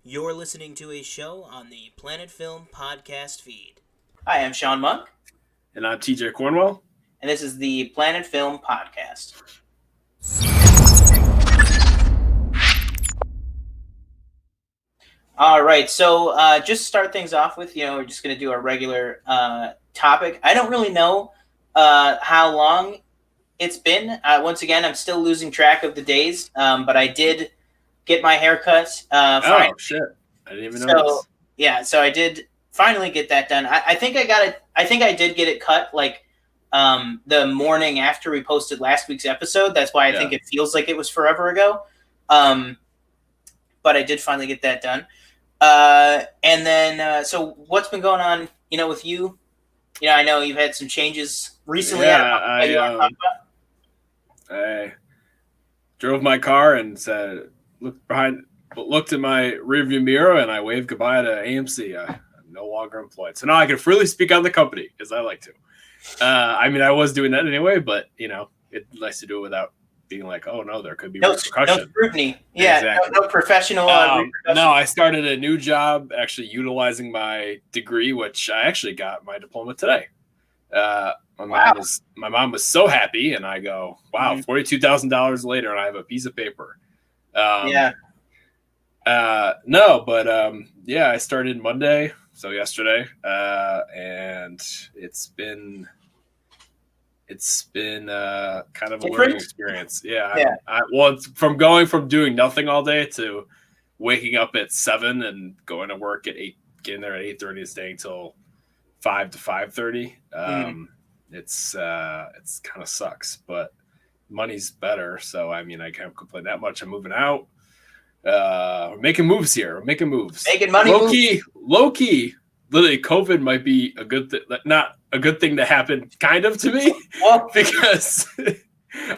You're listening to a show on the Planet Film podcast feed. Hi, I'm Sean Monk. And I'm TJ Cornwell. And this is the Planet Film podcast. All right, so just start things off with, we're just going to do our regular topic. I don't really know how long it's been. Once again, I'm still losing track of the days, but I did get my hair cut. Oh, shit. I didn't even notice. Yeah, so I did finally get that done. I think I got it. I think I did get it cut like the morning after we posted last week's episode. That's why I think it feels like it was forever ago. But I did finally get that done. And then, so what's been going on, with you? I know you've had some changes recently. Yeah, I drove my car and said, looked in my rearview mirror and I waved goodbye to AMC. I'm no longer employed. So now I can freely speak on the company because I like to. I was doing that anyway, but, it's nice to do it without being like, oh, no, there could be repercussion. No scrutiny. Yeah, exactly. No professional No, I started a new job actually utilizing my degree, which I actually got my diploma today. My mom was so happy, and I go, wow, $42,000 later, and I have a piece of paper. I started Monday, so yesterday, and it's been kind of a learning experience. It's from going from doing nothing all day to waking up at 7 and going to work at 8, getting there at 8:30 and staying till 5 to 5:30. It's kind of sucks, but money's better. So I can't complain that much. I'm moving out. We're making moves here. We're making moves. Making money. Low key. Literally, COVID might be a good thing, not a good thing to happen, kind of to me, because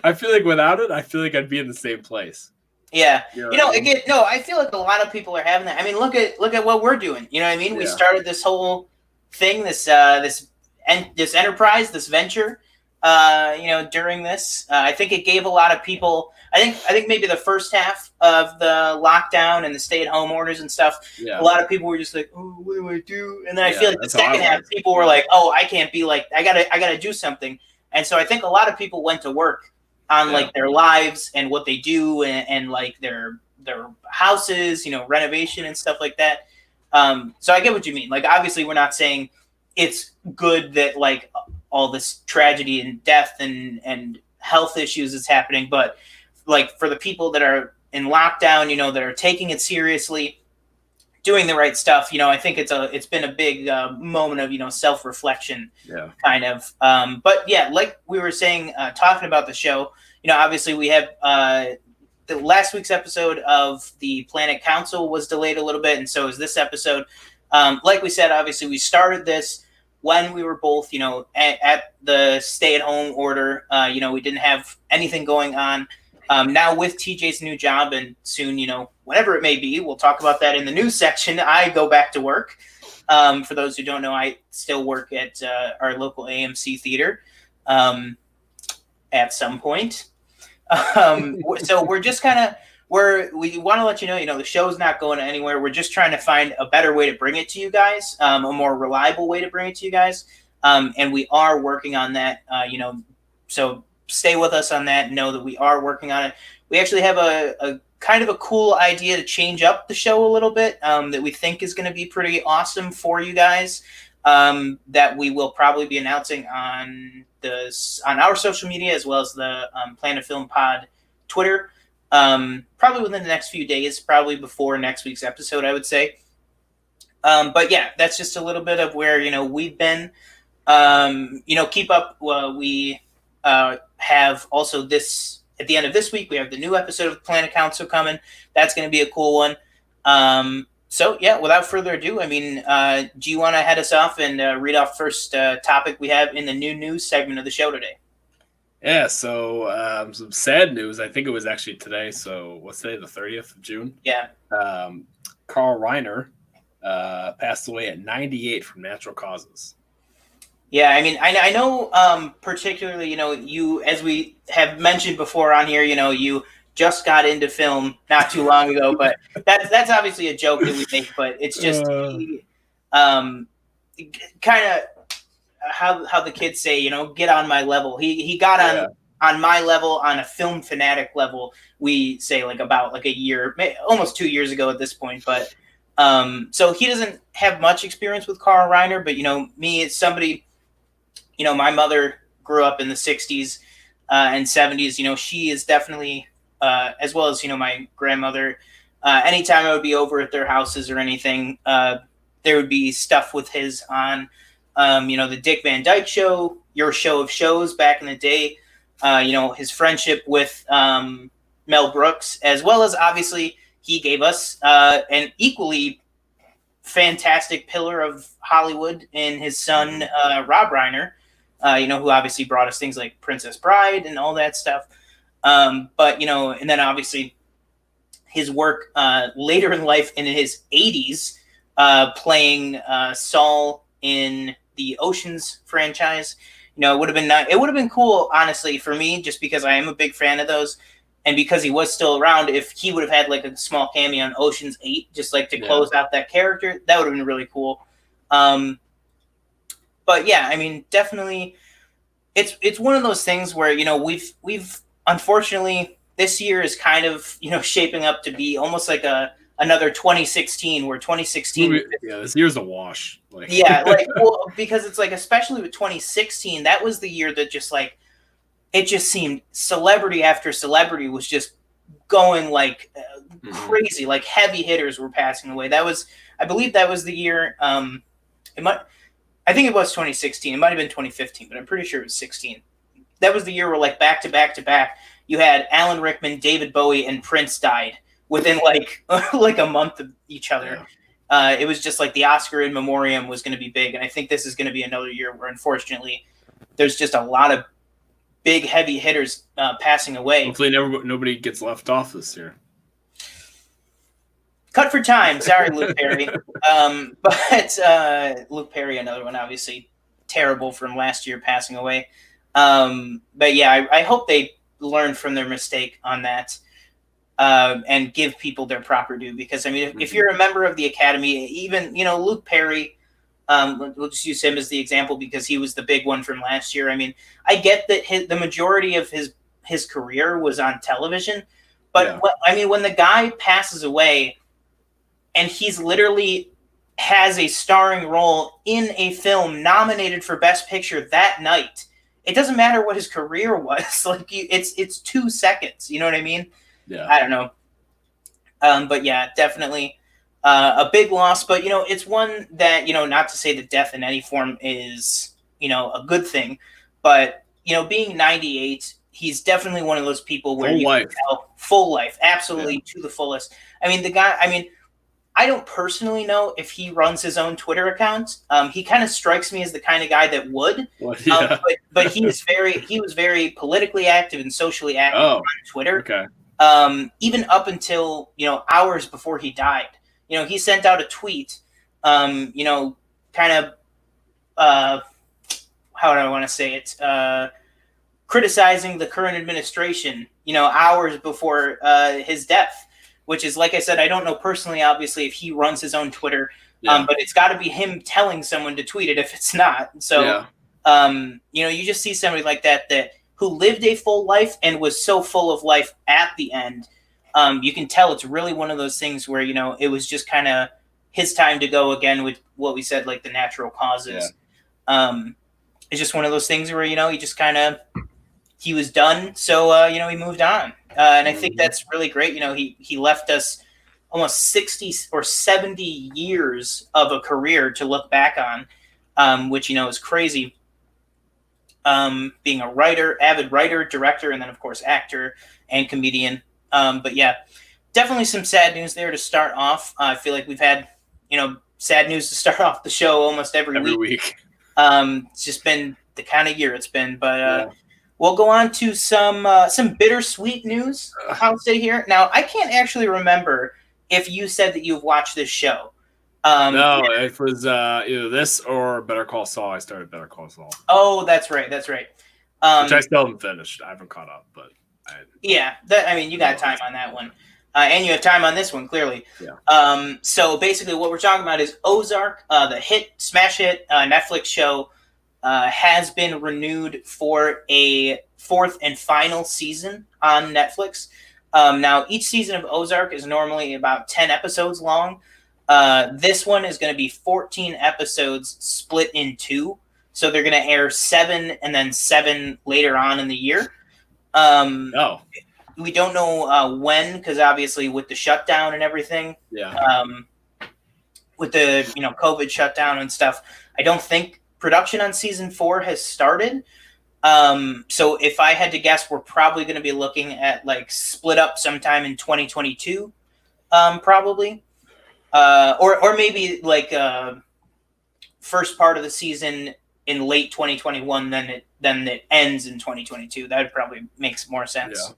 I feel like without it, I feel like I'd be in the same place. Yeah, I feel like a lot of people are having that. Look at what we're doing. You know what I mean? Yeah. We started this whole thing, this enterprise, this venture. During this, I think it gave a lot of people. I think maybe the first half of the lockdown and the stay-at-home orders and stuff, a lot of people were just like, "Oh, what do I do?" And then I feel like the second half, people were like, "Oh, I can't be like, I gotta do something." And so I think a lot of people went to work on like their lives and what they do and like their houses, renovation and stuff like that. So I get what you mean. Like, obviously, we're not saying it's good that like all this tragedy and death and health issues is happening, but like for the people that are in lockdown, that are taking it seriously, doing the right stuff, I think it's been a big moment of self-reflection, kind of. But yeah, like we were saying, talking about the show, obviously we have the last week's episode of the Planet Council was delayed a little bit, and so is this episode. Like we said, obviously we started this when we were both, at the stay-at-home order. We didn't have anything going on. Now with TJ's new job and soon, whatever it may be, we'll talk about that in the news section. I go back to work. For those who don't know, I still work at our local AMC theater at some point. So we're just kind of, we want to let you know, the show's not going anywhere. We're just trying to find a better way to bring it to you guys, a more reliable way to bring it to you guys. And we are working on that, so stay with us on that. Know that we are working on it. We actually have a kind of a cool idea to change up the show a little bit, that we think is going to be pretty awesome for you guys, that we will probably be announcing on our social media as well as the Planet Film Pod Twitter. Probably within the next few days, probably before next week's episode, I would say. But yeah, that's just a little bit of where, we've been. Keep up. We have also at the end of this week, we have the new episode of Planet Council coming. That's going to be a cool one. So yeah, without further ado, do you want to head us off and read off first topic we have in the new news segment of the show today? Yeah, so some sad news. I think it was actually today. So what's today, the 30th of June? Yeah. Carl Reiner passed away at 98 from natural causes. Yeah, I know particularly, you, as we have mentioned before on here, you just got into film not too long ago, but that's obviously a joke that we make, but it's just kind of how the kids say, you know, get on my level. He got on my level, on a film fanatic level. We say like about like a year, almost 2 years ago at this point. But so he doesn't have much experience with Carl Reiner, but you know, me as somebody, you know, my mother grew up in the 60s and 70s. You know, she is definitely as well as, you know, my grandmother. Anytime I would be over at their houses or anything, there would be stuff with his on. You know, the Dick Van Dyke Show, Your Show of Shows back in the day, you know, his friendship with Mel Brooks, as well as obviously he gave us an equally fantastic pillar of Hollywood in his son, Rob Reiner, you know, who obviously brought us things like Princess Bride and all that stuff. But, you know, and then obviously his work later in life in his 80s, playing Saul in the Oceans franchise. You know, it would have been cool, honestly, for me, just because I am a big fan of those, and because he was still around. If he would have had like a small cameo on Ocean's 8, just like to close out that character, that would have been really cool. But yeah, I mean, definitely, it's one of those things where, you know, we've unfortunately, this year is kind of, you know, shaping up to be almost like another 2016, where 2016 this year's a wash. Like well, because it's like, especially with 2016, that was the year that just like, it just seemed celebrity after celebrity was just going like crazy. Like heavy hitters were passing away. I believe that was the year. I think it was 2016. It might have been 2015, but I'm pretty sure it was 16. That was the year where like back to back to back, you had Alan Rickman, David Bowie, and Prince died within like like a month of each other. It was just like the Oscar in memoriam was going to be big, and I think this is going to be another year where, unfortunately, there's just a lot of big heavy hitters passing away. Hopefully, nobody gets left off this year. Cut for time. Sorry, Luke Perry. But Luke Perry, another one, obviously terrible from last year, passing away. But yeah, I hope they learn from their mistake on that. And give people their proper due, because I mean, if you're a member of the Academy, even, you know, Luke Perry, we'll just use him as the example because he was the big one from last year. I mean, I get that the majority of his career was on television, but when the guy passes away and he's literally has a starring role in a film nominated for Best Picture that night, it doesn't matter what his career was. Like, it's 2 seconds. You know what I mean? Yeah. I don't know. But yeah, definitely a big loss. But, you know, it's one that, you know, not to say that death in any form is, you know, a good thing. But, you know, being 98, he's definitely one of those people where full life, absolutely to the fullest. I mean, the guy, I don't personally know if he runs his own Twitter account. He kind of strikes me as the kind of guy that would. But he was very politically active and socially active on Twitter. Okay. Even up until, you know, hours before he died. You know, he sent out a tweet, you know, kind of, how do I want to say it? Criticizing the current administration, you know, hours before his death, which is, like I said, I don't know personally, obviously, if he runs his own Twitter, but it's got to be him telling someone to tweet it if it's not. So, you know, you just see somebody like that who lived a full life and was so full of life at the end. You can tell it's really one of those things where, you know, it was just kind of his time to go again with what we said, like the natural causes. It's just one of those things where, you know, he just kind of, he was done. So, you know, he moved on. And I think that's really great. You know, he left us almost 60 or 70 years of a career to look back on, which, you know, is crazy. Being a writer, avid writer, director, and then, of course, actor and comedian. But yeah, definitely some sad news there to start off. I feel like we've had, you know, sad news to start off the show almost every week. It's just been the kind of year it's been. But we'll go on to some bittersweet news, I'll say here. Now, I can't actually remember if you said that you've watched this show. No, it was either this or Better Call Saul. I started Better Call Saul. Oh, that's right. Which I still haven't finished. I haven't caught up, but You got time on that one. And you have time on this one, clearly. Yeah. So basically what we're talking about is Ozark, the smash hit Netflix show, has been renewed for a 4th and final season on Netflix. Now, each season of Ozark is normally about 10 episodes long. This one is going to be 14 episodes split in 2. So they're going to air 7 and then 7 later on in the year. We don't know when, because obviously with the shutdown and everything, with the COVID shutdown and stuff, I don't think production on season 4 has started. So if I had to guess, we're probably going to be looking at like split up sometime in 2022, probably, or maybe like first part of the season in late 2021, then it ends in 2022. That probably makes more sense.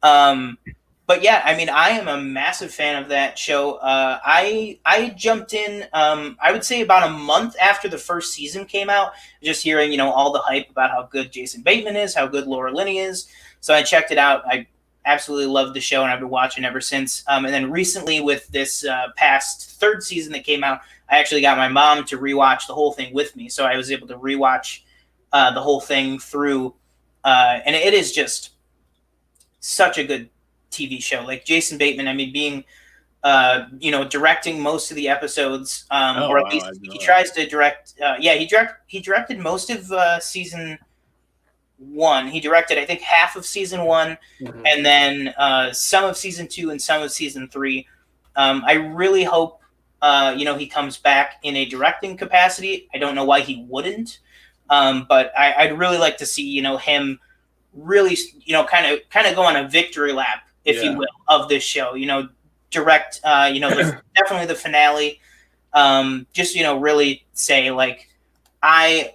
But yeah, I mean, I am a massive fan of that show. I jumped in, I would say about a month after the first season came out, just hearing, all the hype about how good Jason Bateman is, how good Laura Linney is. So I checked it out. I absolutely loved the show, and I've been watching ever since. And then recently with this past 3rd season that came out, I actually got my mom to rewatch the whole thing with me. So I was able to rewatch the whole thing through. And it is just such a good TV show. Like Jason Bateman, I mean, being directing most of the episodes, or at least he tries to direct. He directed most of season 1. He directed, I think, half of season 1, and then some of season 2 and some of season 3. I really hope he comes back in a directing capacity. I don't know why he wouldn't, but I'd really like to see him really kind of go on a victory lap, if you will, of this show. Direct definitely the finale. Just really say, like, I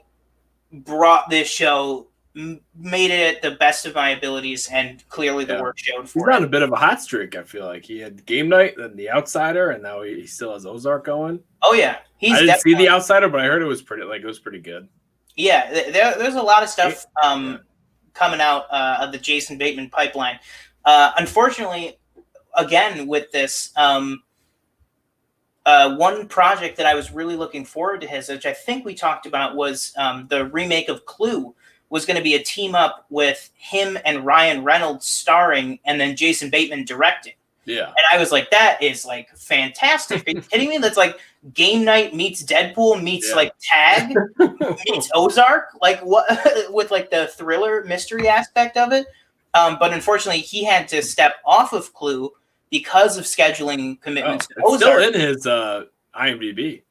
brought this show, made it at the best of my abilities, and clearly the work showed for it. He's on a bit of a hot streak. I feel like he had Game Night, then The Outsider, and now he still has Ozark going. Oh yeah, I didn't see The Outsider, but I heard it was pretty good. Yeah, there's a lot of stuff coming out of the Jason Bateman pipeline. Unfortunately, again with this, one project that I was really looking forward to which I think we talked about, was the remake of Clue. Was going to be a team up with him and Ryan Reynolds starring, and then Jason Bateman directing. Yeah. And I was like, that is like fantastic. Are you kidding me? That's like Game Night meets Deadpool meets like Tag meets Ozark. Like, what with like the thriller mystery aspect of it. But unfortunately he had to step off of Clue because of scheduling commitments to Ozark. Still in his IMDb.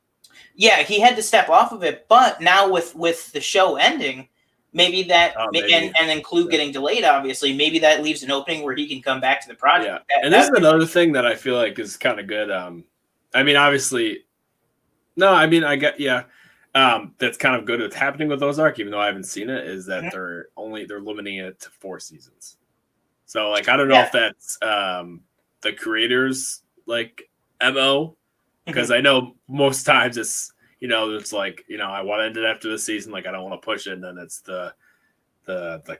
Yeah, he had to step off of it, but now with the show ending, maybe that, and then Clue getting delayed, obviously, maybe that leaves an opening where he can come back to the project. Yeah. And this is another thing that I feel like is kind of good. I mean, obviously, that's kind of good what's happening with Ozark, even though I haven't seen it, is that they're limiting it to 4 seasons. So, like, I don't know if that's the creators, like, MO, because I know most times it's, it's like, I want to end it after this season. Like, I don't want to push it. And then it's the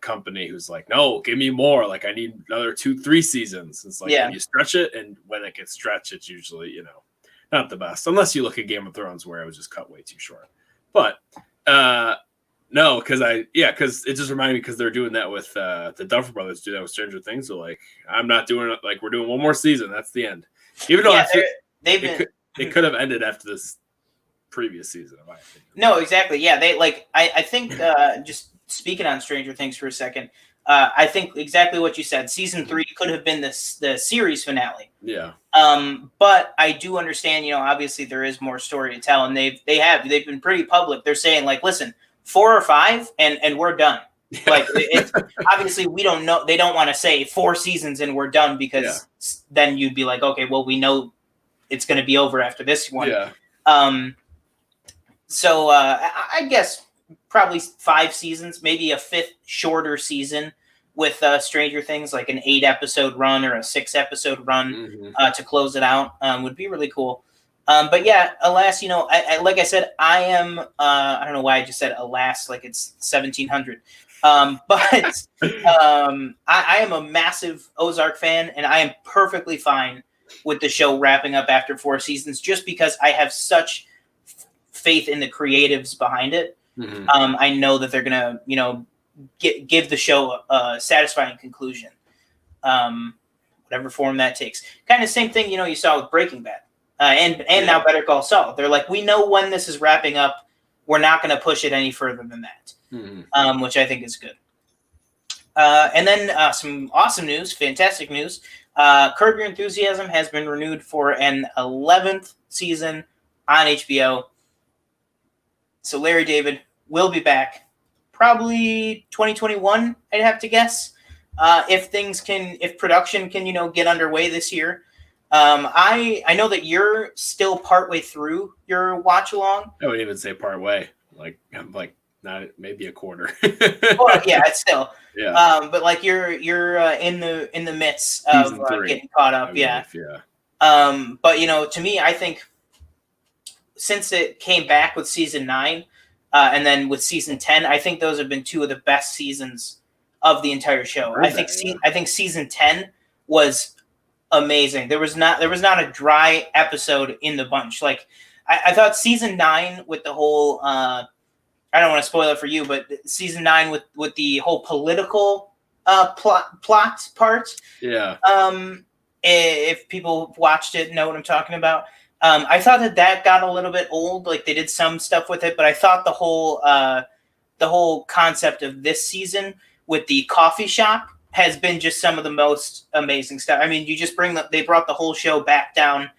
company who's like, no, give me more. Like, I need another 2-3 seasons. It's like, when you stretch it, and when it gets stretched, it's usually, not the best. Unless you look at Game of Thrones, where it was just cut way too short. But no, because it just reminded me, because they're doing that with the Duffer Brothers, do that with Stranger Things. So, like, I'm not doing it. Like, we're doing one more season. That's the end. Even though it could have ended after this previous season, in my opinion. No, exactly. Yeah, they I think just speaking on Stranger Things for a second, I think exactly what you said. Season 3 could have been the series finale. Yeah. But I do understand, obviously there is more story to tell, and they've been pretty public. They're saying, like, listen, 4 or 5 and we're done. Yeah. Like, it's obviously we don't know. They don't want to say 4 seasons and we're done, because then you'd be like, okay, well, we know it's going to be over after this one. Yeah. So I guess probably 5 seasons, maybe a 5th shorter season with Stranger Things, like an 8-episode run or a 6-episode run to close it out would be really cool. But yeah, alas, I like I said, I am. I don't know why I just said alas, like it's 1700. But I am a massive Ozark fan, and I am perfectly fine with the show wrapping up after 4 seasons, just because I have such faith in the creatives behind it. Mm-hmm. I know that they're gonna, give the show a satisfying conclusion, whatever form that takes. Kind of same thing, you saw with Breaking Bad, and now Better Call Saul. They're like, we know when this is wrapping up. We're not going to push it any further than that, which I think is good. And then some awesome news, fantastic news. Curb Your Enthusiasm has been renewed for an 11th season on HBO. So Larry David will be back, probably 2021, I'd have to guess. If production can, get underway this year. I know that you're still partway through your watch along. I wouldn't even say partway. I'm not maybe a quarter. Well, yeah, it's still. Yeah. But like you're in the midst of getting caught up. Yeah. But to me, I think since it came back with season 9, and then with season 10, I think those have been 2 of the best seasons of the entire show. I think season 10 was amazing. There was not a dry episode in the bunch. Like I thought season 9 with the whole I don't want to spoil it for you, but season 9 with the whole political plot part. Yeah. If people watched it, know what I'm talking about. I thought that got a little bit old. Like they did some stuff with it, but I thought the whole concept of this season with the coffee shop has been just some of the most amazing stuff. I mean, they brought the whole show back down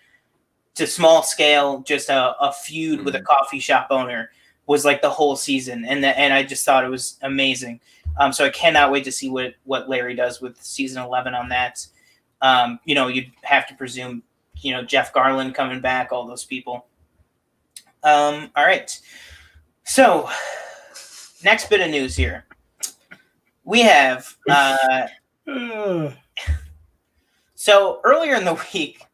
to small scale. Just a feud with a coffee shop owner was like the whole season, and I just thought it was amazing. So I cannot wait to see what Larry does with season 11 on that. You'd have to presume, Jeff Garland coming back, all those people. All right. So next bit of news here. We have so earlier in the week,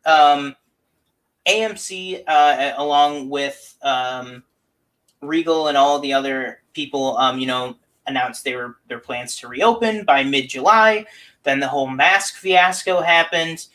AMC, along with Regal and all the other people, announced their plans to reopen by mid-July. Then the whole mask fiasco happened.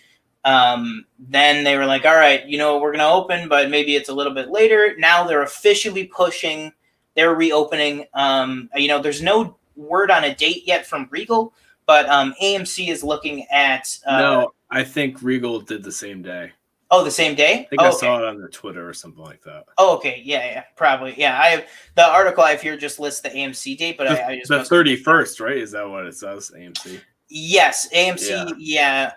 Then they were like, all right, we're going to open, but maybe it's a little bit later. Now they're officially pushing their reopening. There's no word on a date yet from Regal, but AMC is looking at... no, I think Regal did the same day. Oh, the same day? I think I saw it on their Twitter or something like that. Oh, okay. Yeah, probably. Yeah, I have the article I have here just lists the AMC date, but I just... The 31st, right? Is that what it says, AMC? Yes, AMC, yeah.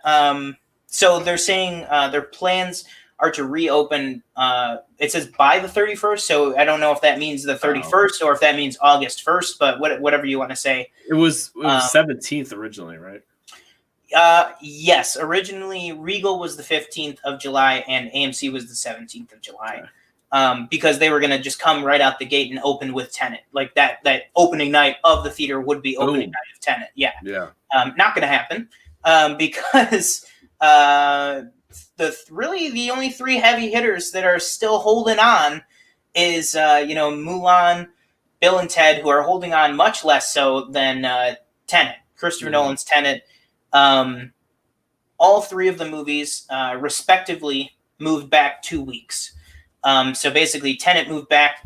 So they're saying their plans are to reopen, it says by the 31st, so I don't know if that means the 31st or if that means August 1st, but whatever you want to say. It was 17th originally, right? Yes, originally Regal was the 15th of July and AMC was the 17th of July. Okay. Because they were going to just come right out the gate and open with Tenet. Like that opening night of the theater would be opening night of Tenet. Yeah. Not going to happen because the only 3 heavy hitters that are still holding on is Mulan, Bill and Ted, who are holding on much less so than Tenet, Christopher Nolan's Tenet. All 3 of the movies respectively moved back 2 weeks. So basically Tenet moved back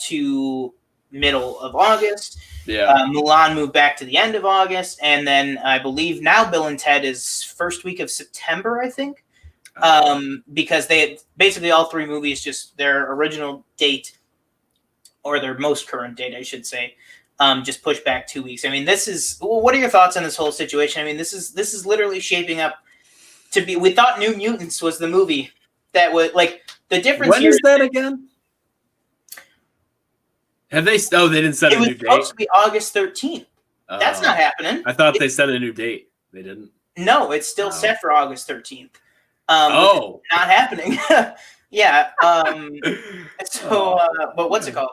to middle of August. Mulan moved back to the end of August, and then I believe now Bill and Ted is first week of September, I think. Because they basically all 3 movies, just their original date or their most current date, I should say, just pushed back 2 weeks. I mean, what are your thoughts on this whole situation? I mean, this is literally shaping up to be. We thought New Mutants was the movie that would like the difference. When is that again? Have they? Oh, they didn't set a new date. It was supposed to be August 13th. That's not happening. I thought they set a new date. They didn't. No, it's still set for August 13th. Not happening. Yeah. But what's it called?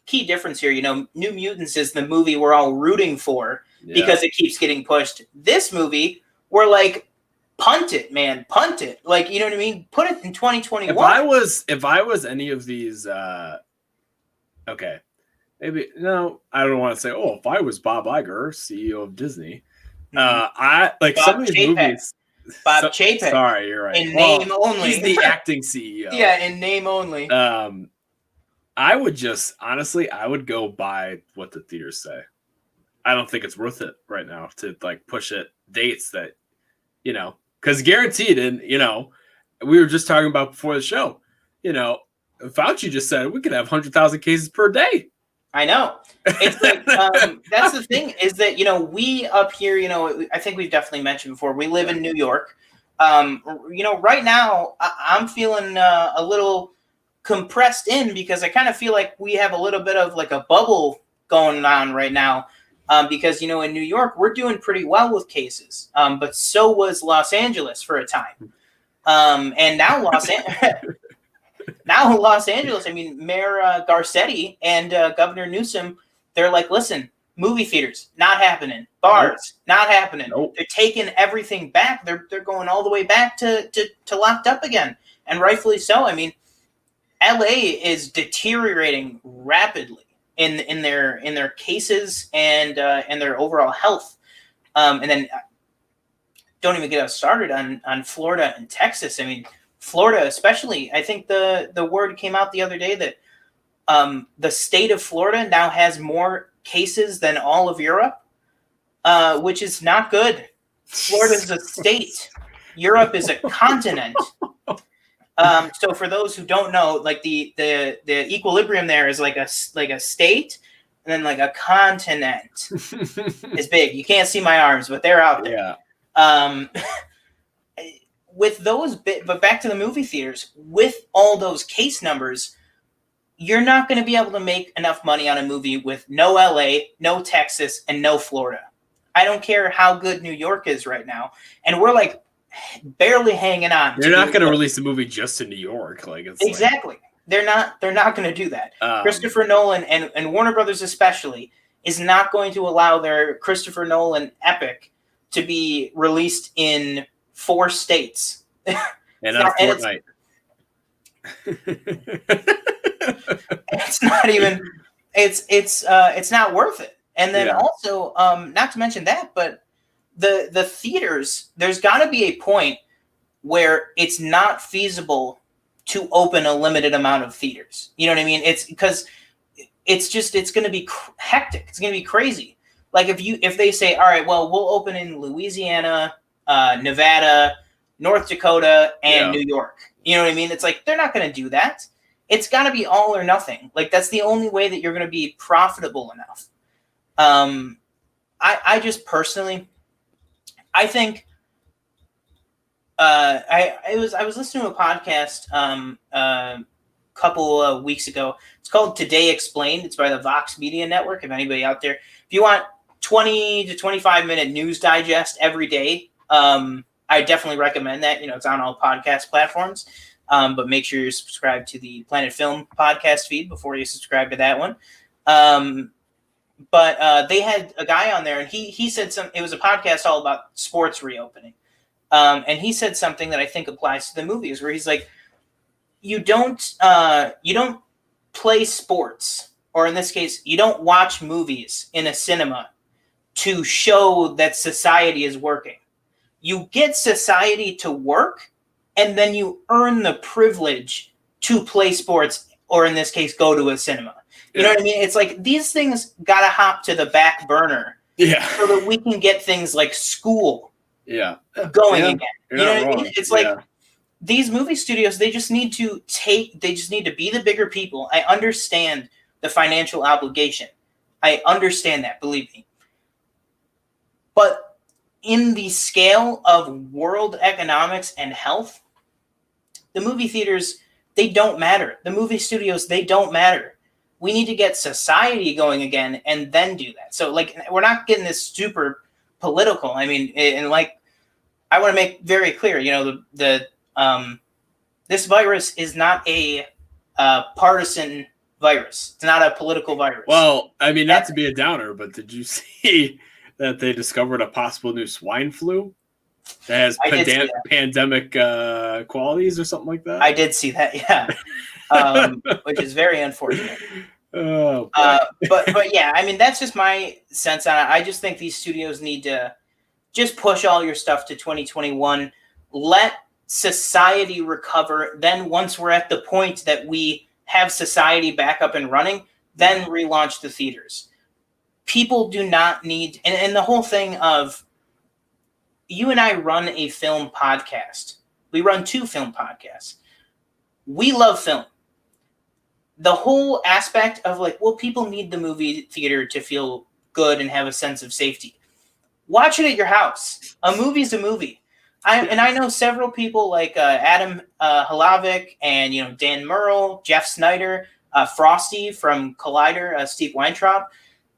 Key difference here. New Mutants is the movie we're all rooting for because it keeps getting pushed. This movie, we're like, punt it, man. Punt it. Like, you know what I mean? Put it in 2021. If I was any of these, okay, maybe no, I don't want to say. Oh, if I was Bob Iger, CEO of Disney, I like Bob some of these Chapek. movies. Bob Chapek. Sorry, you're right. In name only. He's the acting CEO. Yeah, in name only. I would just honestly, I would go by what the theaters say. I don't think it's worth it right now to like push it dates that, you know, because guaranteed, and you know, we were just talking about before the show, you know, Fauci just said we could have 100,000 cases per day. I know. It's like that's the thing is that, you know, we up here, you know, I think we've definitely mentioned before, we live in New York. You know, right now I'm feeling a little compressed in because I kind of feel like we have a little bit of like a bubble going on right now. Because, you know, in New York, we're doing pretty well with cases. But so was Los Angeles for a time. And now Los Angeles, I mean, Mayor Garcetti and Governor Newsom, they're like, listen, movie theaters, not happening. Bars, not happening. Nope. They're taking everything back. They're going all the way back to locked up again. And rightfully so. I mean, LA is deteriorating rapidly in their cases and their overall health. And then don't even get us started on Florida and Texas. I mean, Florida especially, I think the word came out the other day that the state of Florida now has more cases than all of Europe, which is not good. Florida is a state. Europe is a continent. So for those who don't know, like the equilibrium there is like a state, and then like a continent is big. You can't see my arms, but they're out there. Yeah. With those, but back to the movie theaters, with all those case numbers, you're not going to be able to make enough money on a movie with no LA, no Texas, and no Florida. I don't care how good New York is right now, and we're like barely hanging on. You're not going to release a movie just in New York, like it's exactly. Like, they're not going to do that. Christopher Nolan and Warner Brothers especially is not going to allow their Christopher Nolan epic to be released in 4 states. And on Fortnite. It's not even. It's not worth it. And then also, not to mention that, but the theaters, there's got to be a point where it's not feasible to open a limited amount of theaters. You know what I mean? It's because it's going to be hectic. It's going to be crazy. Like if they say, all right, well, we'll open in Louisiana, Nevada, North Dakota, and New York. You know what I mean? It's like, they're not going to do that. It's got to be all or nothing. Like, that's the only way that you're going to be profitable enough. I just personally, I think, I was listening to a podcast a couple of weeks ago. It's called Today Explained. It's by the Vox Media Network. If anybody out there, if you want 20 to 25 minute news digest every day, I definitely recommend that. You know, it's on all podcast platforms, but make sure you're subscribed to the Planet Film podcast feed before you subscribe to that one. But they had a guy on there, and he said it was a podcast all about sports reopening. And he said something that I think applies to the movies, where he's like, you don't play sports, or in this case, you don't watch movies in a cinema to show that society is working. You get society to work, and then you earn the privilege to play sports, or in this case, go to a cinema. You know what I mean? It's like these things got to hop to the back burner so that we can get things like school going again. You know what I mean? It's like these movie studios, they just need to be the bigger people. I understand the financial obligation. I understand that, believe me. But in the scale of world economics and health, the movie theaters, they don't matter. The movie studios, they don't matter. We need to get society going again and then do that. So, like, we're not getting this super political. I mean, and like, I want to make very clear, you know, this virus is not a partisan virus. It's not a political virus. Well, I mean, not to be a downer, but did you see that they discovered a possible new swine flu? That has pandemic qualities or something like that. I did see that, yeah, which is very unfortunate. Oh, but yeah, I mean, that's just my sense on it. I just think these studios need to just push all your stuff to 2021. Let society recover. Then once we're at the point that we have society back up and running, then relaunch the theaters. People do not need, and the whole thing of, you and I run a film podcast. We run 2 film podcasts. We love film. The whole aspect of like, well, people need the movie theater to feel good and have a sense of safety. Watch it at your house. A movie's a movie. I know several people like Adam Halavic and Dan Murrell, Jeff Snyder, Frosty from Collider, Steve Weintraub.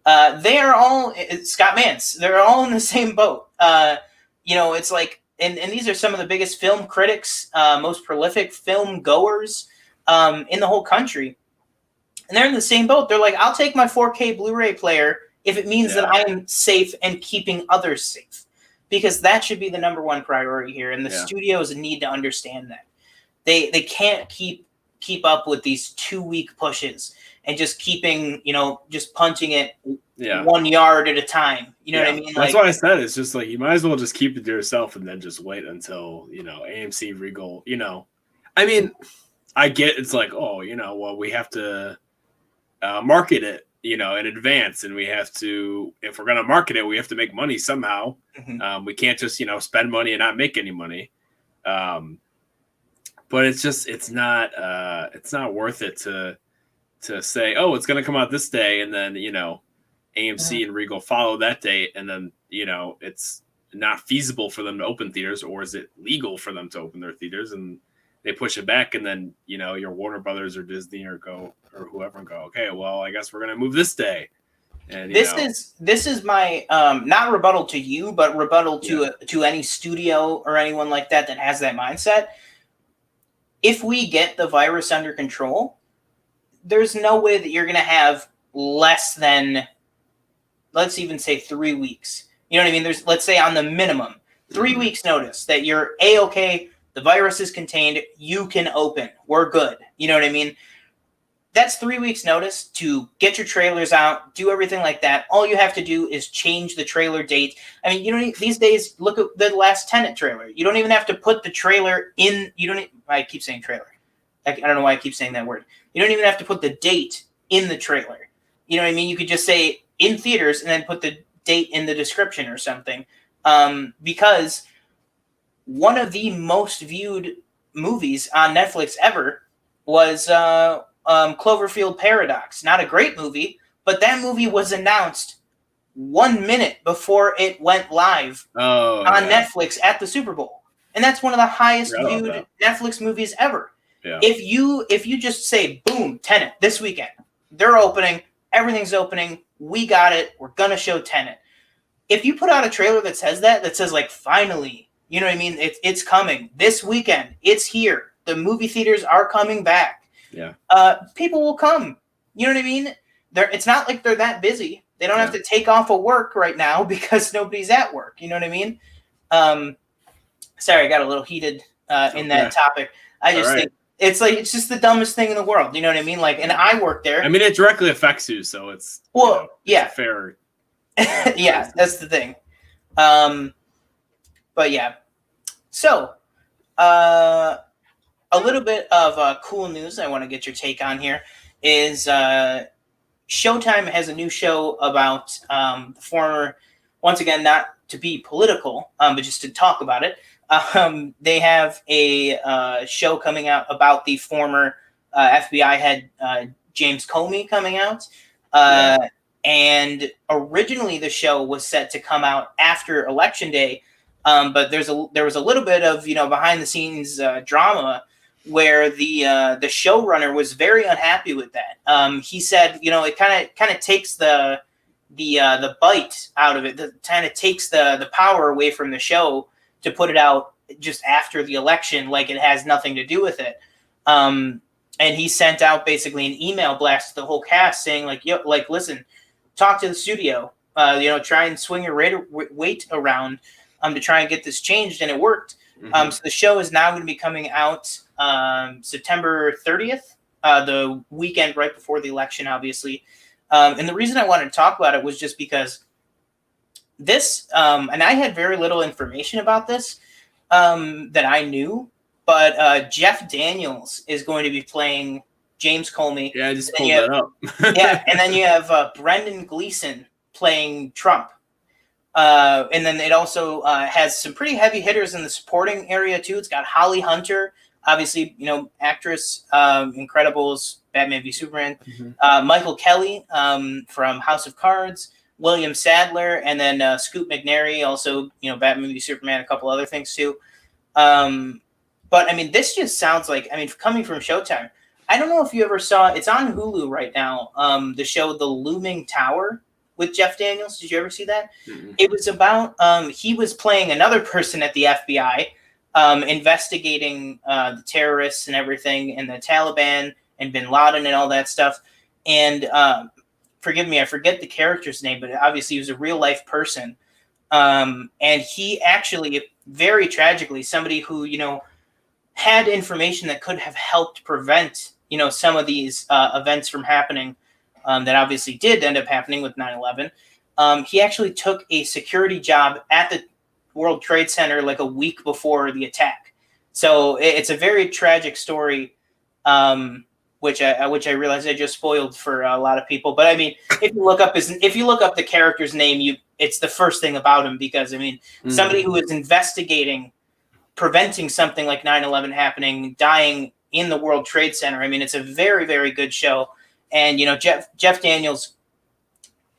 They are all Scott Mance. They're all in the same boat. It's like, and these are some of the biggest film critics, most prolific film goers in the whole country. And they're in the same boat. They're like, I'll take my 4K Blu-ray player if it means that I am safe and keeping others safe, because that should be the number one priority here. And the studios need to understand that they can't keep up with these 2-week pushes and just keeping, just punching it 1 yard at a time. You know what I mean? That's why I said it's just like, you might as well just keep it to yourself and then just wait until, AMC, Regal, I mean, I get it's like, oh, well, we have to market it, in advance, and we have to, if we're going to market it, we have to make money somehow. Mm-hmm. We can't just, spend money and not make any money. But it's just, it's not worth it to say, oh, it's going to come out this day, and then, AMC and Regal follow that date, and then, it's not feasible for them to open theaters, or is it legal for them to open their theaters, and they push it back, and then, your Warner Brothers or Disney or whoever go, okay, well, I guess we're going to move this day. And this is my not rebuttal to you, but rebuttal to any studio or anyone like that has that mindset. If we get the virus under control, there's no way that you're going to have less than, let's even say 3 weeks. You know what I mean? Let's say on the minimum, 3 weeks notice that you're A-okay, the virus is contained, you can open, we're good. You know what I mean? That's 3 weeks notice to get your trailers out, do everything like that. All you have to do is change the trailer date. I mean, these days, look at the last Tenet trailer. You don't even have to put the trailer in. I keep saying trailer. I don't know why I keep saying that word. You don't even have to put the date in the trailer. You know what I mean? You could just say in theaters and then put the date in the description or something. Because one of the most viewed movies on Netflix ever was Cloverfield Paradox. Not a great movie, but that movie was announced 1 minute before it went live on Netflix at the Super Bowl. And that's one of the highest viewed Netflix movies ever. Yeah. If you just say, boom, Tenet, this weekend, they're opening, everything's opening, we got it, we're going to show Tenet. If you put out a trailer that says like, finally, you know what I mean? It's coming. This weekend, it's here. The movie theaters are coming back. Yeah. People will come. You know what I mean? It's not like they're that busy. They don't have to take off of work right now because nobody's at work. You know what I mean? Sorry, I got a little heated in that topic. I just think it's just the dumbest thing in the world. You know what I mean? Like, and I work there. I mean, it directly affects you, so it's it's fair. Yeah, that's the thing. But yeah, so a little bit of cool news I want to get your take on here is Showtime has a new show about the former, once again, not to be political, but just to talk about it. They have a show coming out about the former FBI head, James Comey, coming out. And originally the show was set to come out after Election Day. But there was a little bit of, behind the scenes drama where the showrunner was very unhappy with that. He said, it kind of takes the bite out of it. It kind of takes the power away from the show to put it out just after the election, like it has nothing to do with it. And he sent out basically an email blast to the whole cast saying, listen, talk to the studio. Try and swing your weight around. to try and get this changed, and it worked. So the show is now going to be coming out September 30th, the weekend right before the election, obviously. And the reason I wanted to talk about it was just because this, and I had very little information about this that I knew, but Jeff Daniels is going to be playing James Comey. Yeah, I just pulled that up. Yeah, and then you have Brendan Gleeson playing Trump. And then it also has some pretty heavy hitters in the supporting area too. It's got Holly Hunter, obviously, actress, Incredibles, Batman v Superman, Michael Kelly from House of Cards, William Sadler, and then Scoot McNairy, also, Batman v Superman, a couple other things too. But I mean, this just sounds like, coming from Showtime, I don't know if you ever saw, it's on Hulu right now, the show The Looming Tower with Jeff Daniels. Did you ever see that? Mm-hmm. It was about, he was playing another person at the FBI, investigating the terrorists and everything, and the Taliban and bin Laden and all that stuff. And forgive me, I forget the character's name, but obviously he was a real life person. And he actually, very tragically, somebody who, had information that could have helped prevent, some of these events from happening, that obviously did end up happening with 9/11. He actually took a security job at the World Trade Center like a week before the attack. So it's a very tragic story, which I realize I just spoiled for a lot of people. But I mean, if you look up the character's name, it's the first thing about him, because somebody who is investigating preventing something like 9/11 happening, dying in the World Trade Center. It's a very, very good show. And, Jeff Daniels,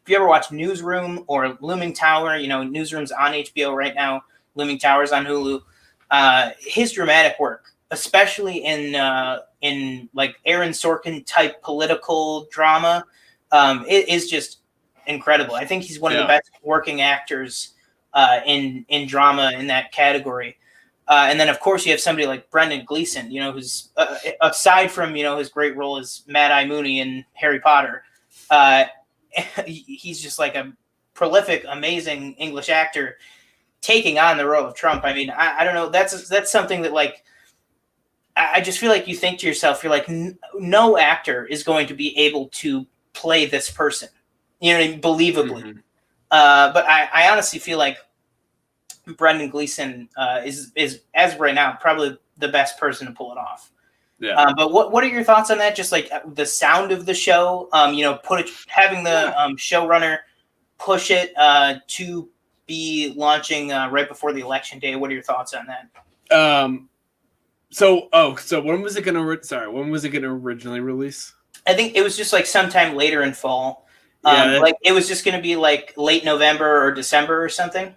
if you ever watch Newsroom or Looming Tower, Newsroom's on HBO right now, Looming Tower's on Hulu. His dramatic work, especially in like Aaron Sorkin type political drama, it is just incredible. I think he's one of the best working actors in drama in that category. And then, of course, you have somebody like Brendan Gleeson, who's aside from, his great role as Mad Eye Mooney in Harry Potter, he's just like a prolific, amazing English actor taking on the role of Trump. I don't know. That's something that, like, I just feel like you think to yourself, you're like, no actor is going to be able to play this person, believably. Mm-hmm. But I honestly feel like Brendan Gleeson is as of right now probably the best person to pull it off. Yeah. But what are your thoughts on that? Just like the sound of the show, having the showrunner push it to be launching right before the election day. What are your thoughts on that? So when was it gonna originally release? I think it was just like sometime later in fall. Like it was just gonna be like late November or December or something.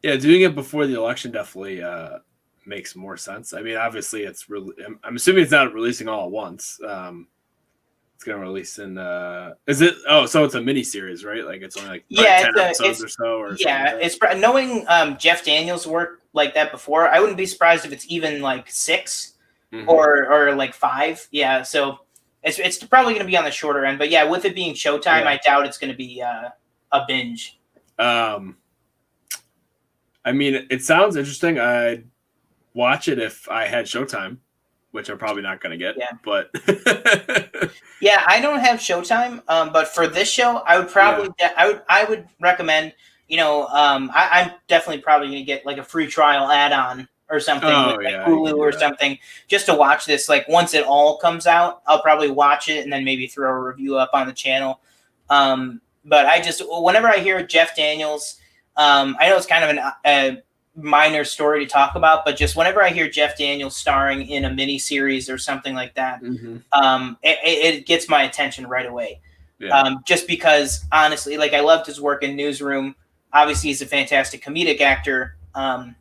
Yeah, doing it before the election definitely makes more sense. Obviously, I'm assuming it's not releasing all at once. It's going to release in. Is it? Oh, so it's a mini series, right? Like it's only like 10 episodes or so. Or yeah, like it's knowing Jeff Daniels' work like that before. I wouldn't be surprised if it's even like 6 or like 5. Yeah, so it's probably going to be on the shorter end. But yeah, with it being Showtime, I doubt it's going to be a binge. It sounds interesting. I'd watch it if I had Showtime, which I'm probably not going to get. Yeah. But yeah, I don't have Showtime. But for this show, I would probably I would recommend. I'm definitely probably going to get like a free trial add-on or something, Hulu or something, just to watch this. Like once it all comes out, I'll probably watch it and then maybe throw a review up on the channel. But whenever I hear Jeff Daniels. I know it's kind of a minor story to talk about, but just whenever I hear Jeff Daniels starring in a mini series or something like that, it gets my attention right away. Yeah. Just because, honestly, like I loved his work in Newsroom. Obviously, he's a fantastic comedic actor. But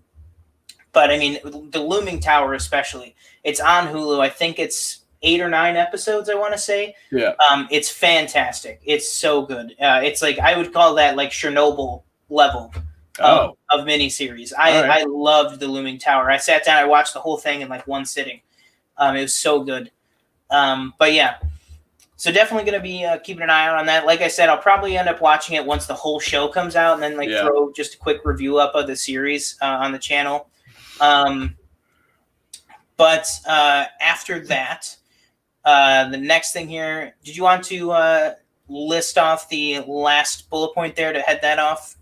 The Looming Tower, especially, it's on Hulu. I think it's 8 or 9 episodes, I want to say. Yeah. It's fantastic. It's so good. It's like I would call that like Chernobyl level of miniseries. I loved The Looming Tower. I sat down, I watched the whole thing in like one sitting. It was so good. But yeah, So definitely going to be keeping an eye out on that. Like I said, I'll probably end up watching it once the whole show comes out, and then throw just a quick review up of the series on the channel. But after that, the next thing here, did you want to list off the last bullet point there to head that off?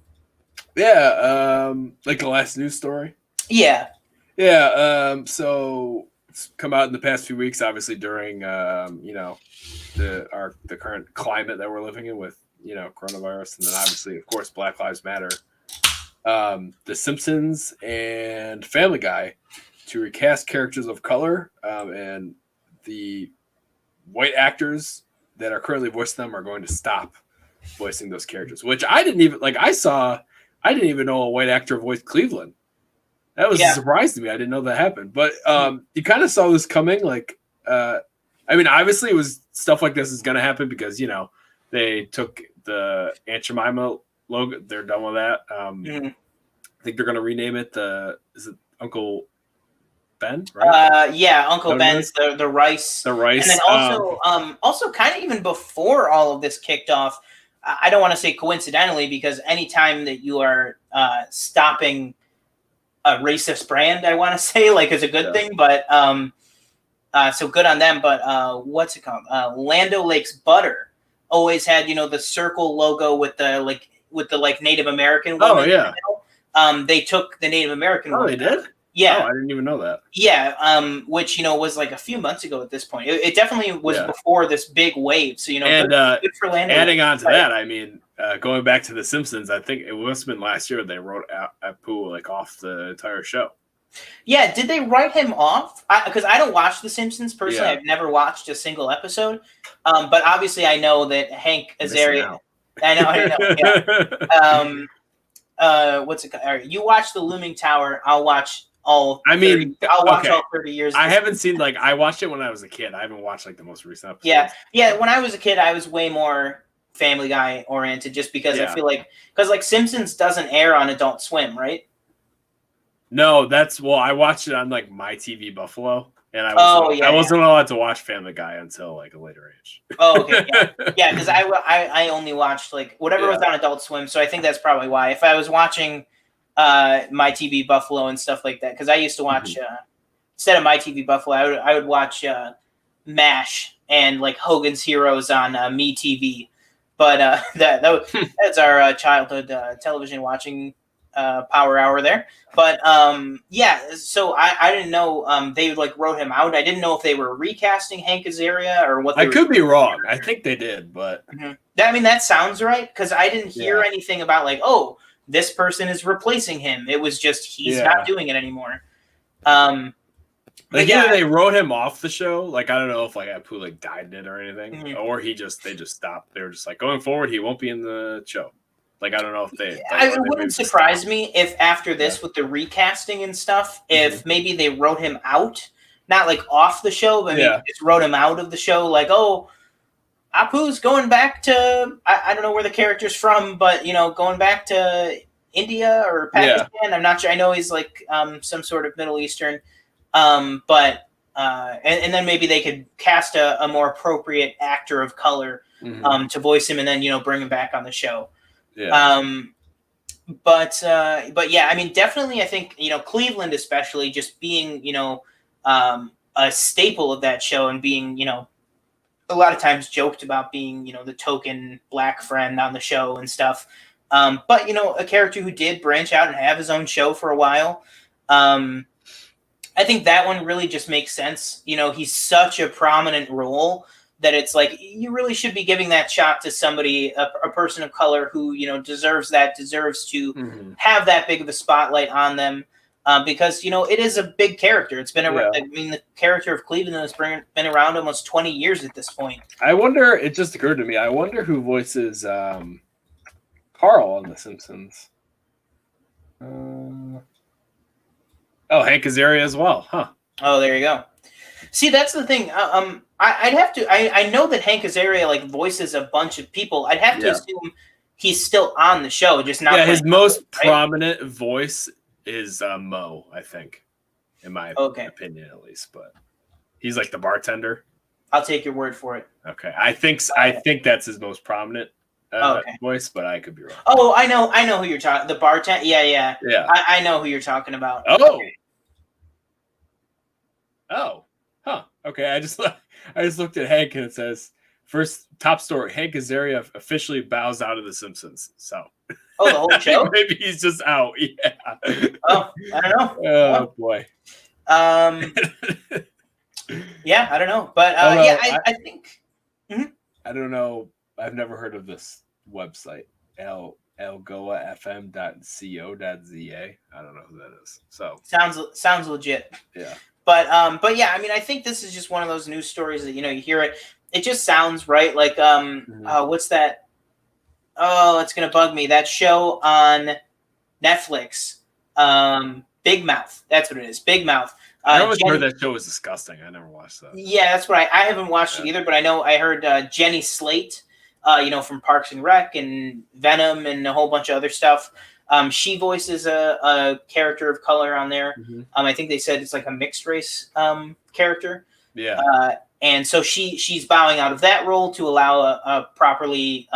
Yeah, like the last news story. Yeah. Yeah. So it's come out in the past few weeks, obviously during the current climate that we're living in with coronavirus, and then obviously, of course, Black Lives Matter. The Simpsons and Family Guy to recast characters of color, and the white actors that are currently voicing them are going to stop voicing those characters, which I didn't even I didn't even know a white actor voiced Cleveland. That was a surprise to me. I didn't know that happened, but you kind of saw this coming. Like, I mean, obviously it was stuff like this is going to happen because, they took the Aunt Jemima logo. They're done with that. I think they're going to rename it is it Uncle Ben, right? Uncle Ben's the rice. The rice. And then also kind of even before all of this kicked off, I don't want to say coincidentally, because anytime that you are stopping a racist brand, I want to say is a good thing, but so good on them. But what's it called? Land O'Lakes Butter always had the circle logo with the Native American woman. Oh yeah. They took the Native American. Oh, they did. Yeah. Oh, I didn't even know that. Yeah, which was like a few months ago at this point. It definitely was before this big wave. So and good for Land O'Lakes. Adding on to that, I mean, going back to The Simpsons, I think it must have been last year they wrote Apu off the entire show. Yeah, did they write him off? Because I don't watch The Simpsons personally. I've never watched a single episode. But obviously, I know that Hank Azaria. I know. Yeah. What's it called? All right, you watch The Looming Tower. I'll watch all. I'll watch all 30 years. I haven't seen I watched it when I was a kid. I haven't watched the most recent Yeah. episodes. Yeah. When I was a kid, I was way more Family Guy oriented, just because I feel because Simpsons doesn't air on Adult Swim, right? No, I watched it on My TV Buffalo, and I wasn't allowed to watch Family Guy until a later age. Oh, okay, yeah, because I only watched whatever was on Adult Swim, so I think that's probably why. If I was watching My TV Buffalo and stuff like that, because I used to watch instead of My TV Buffalo, I would watch MASH and Hogan's Heroes on Me TV, but that's our childhood television watching power hour there. But so I didn't know they wrote him out. I didn't know if they were recasting Hank Azaria or what. I could be wrong. I think they did, but I mean that sounds right, because I didn't hear anything about this person is replacing him. It was just he's not doing it anymore. They wrote him off the show. I don't know if Apu died in it or anything, or they just stopped. They were just going forward, he won't be in the show. I don't know if they. It wouldn't surprise me if after this, with the recasting and stuff, if maybe they wrote him out, not off the show, but maybe just wrote him out of the show. Apu's going back to I don't know where the character's from, but going back to India or Pakistan. Yeah. I'm not sure. I know he's some sort of Middle Eastern, but and then maybe they could cast a more appropriate actor of color to voice him, and then bring him back on the show. Yeah. But yeah, I mean, definitely, I think Cleveland, especially, just being a staple of that show and being a lot of times joked about being the token black friend on the show and stuff. But a character who did branch out and have his own show for a while. I think that one really just makes sense. He's such a prominent role that it's you really should be giving that shot to somebody, a person of color who deserves to have that big of a spotlight on them, because it is a big character. It's been the character of Cleveland has been around almost 20 years at this point. I wonder. It just occurred to me. I wonder who voices Carl on The Simpsons. Hank Azaria as well, huh? Oh, there you go. See, that's the thing. I'd have to. I know that Hank Azaria voices a bunch of people. I'd have to assume he's still on the show, just not. Yeah, his most prominent voice is Mo, I think, in my opinion at least. But he's the bartender. I'll take your word for it. Okay, I think that's his most prominent voice, but I could be wrong. Oh, I know who you're talking. The bartender. Yeah. I know who you're talking about. Oh. Oh, huh. Okay, I just looked at Hank and it says first top story: Hank Azaria officially bows out of The Simpsons. So, the whole show? Maybe he's just out. Yeah. Oh, I don't know. Oh boy. Yeah, I don't know, but I think. Mm-hmm. I don't know. I've never heard of this website. algoafm.co.za. I don't know who that is. So sounds legit. Yeah. But yeah, I mean, I think this is just one of those news stories that, you know, you hear it, it just sounds right. Like what's that? Oh, it's gonna bug me. That show on Netflix, Big Mouth. That's what it is. Big Mouth. I always heard that show was disgusting. I never watched that. Yeah, that's what I haven't watched it either. But I heard Jenny Slate, you know, from Parks and Rec and Venom and a whole bunch of other stuff. She voices a character of color on there. Mm-hmm. I think they said it's like a mixed race character. Yeah. And so she's bowing out of that role to allow a properly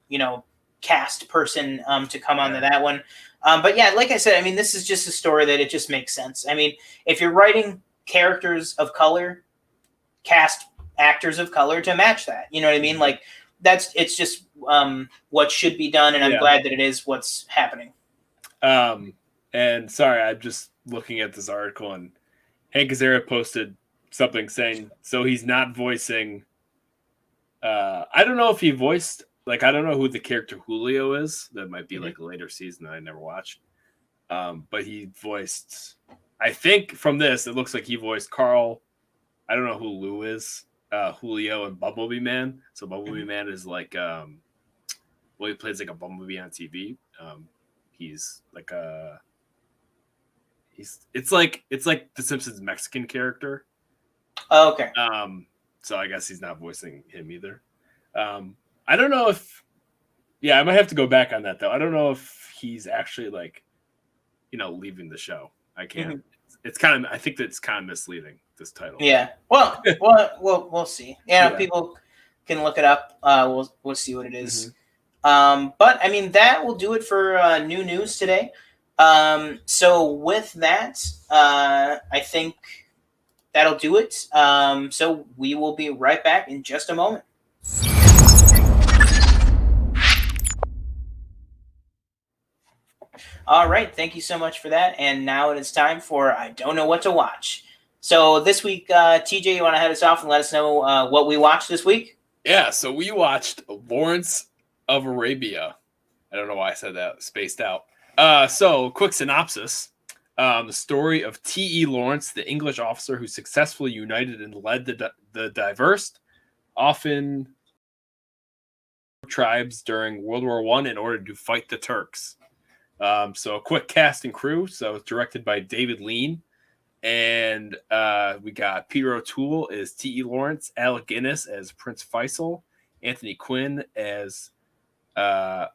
you know, cast person to come onto that one. But yeah, like I said, I mean, this is just a story that it just makes sense. I mean, if you're writing characters of color, cast actors of color to match that. You know what I mean? Like it's just what should be done, and I'm glad that it is what's happening. And sorry, I'm just looking at this article, and Hank Azaria posted something saying so he's not voicing. I don't know if he voiced. Like, I don't know who the character Julio is. That might be like a later season that I never watched. But he voiced, I think from this, it looks like he voiced Carl. I don't know who Lou is. Julio and Bumblebee Man. So Bumblebee Man is like, he plays like a Bumblebee on TV. He's like it's like the Simpsons Mexican character. Oh, okay. So I guess he's not voicing him either. I don't know if, I might have to go back on that though. I don't know if he's actually like, you know, leaving the show. I can't. Mm-hmm. It's kind of. I think that's kind of misleading. This title. Yeah. Well, we'll see. Yeah, people can look it up. We'll see what it is. Mm-hmm. But I mean, that will do it for new news today. So with that, I think that'll do it. So we will be right back in just a moment. All right, thank you so much for that. And now it is time for I Don't Know What to Watch. So this week, TJ, you want to head us off and let us know what we watched this week? Yeah, so we watched Lawrence of Arabia. I don't know why I said that, spaced out. So quick synopsis. The story of T.E. Lawrence, the English officer who successfully united and led the diverse, often tribes during World War I in order to fight the Turks. So a quick cast and crew. So it's directed by David Lean. And we got Peter O'Toole as T.E. Lawrence, Alec Guinness as Prince Faisal, Anthony Quinn as Auda.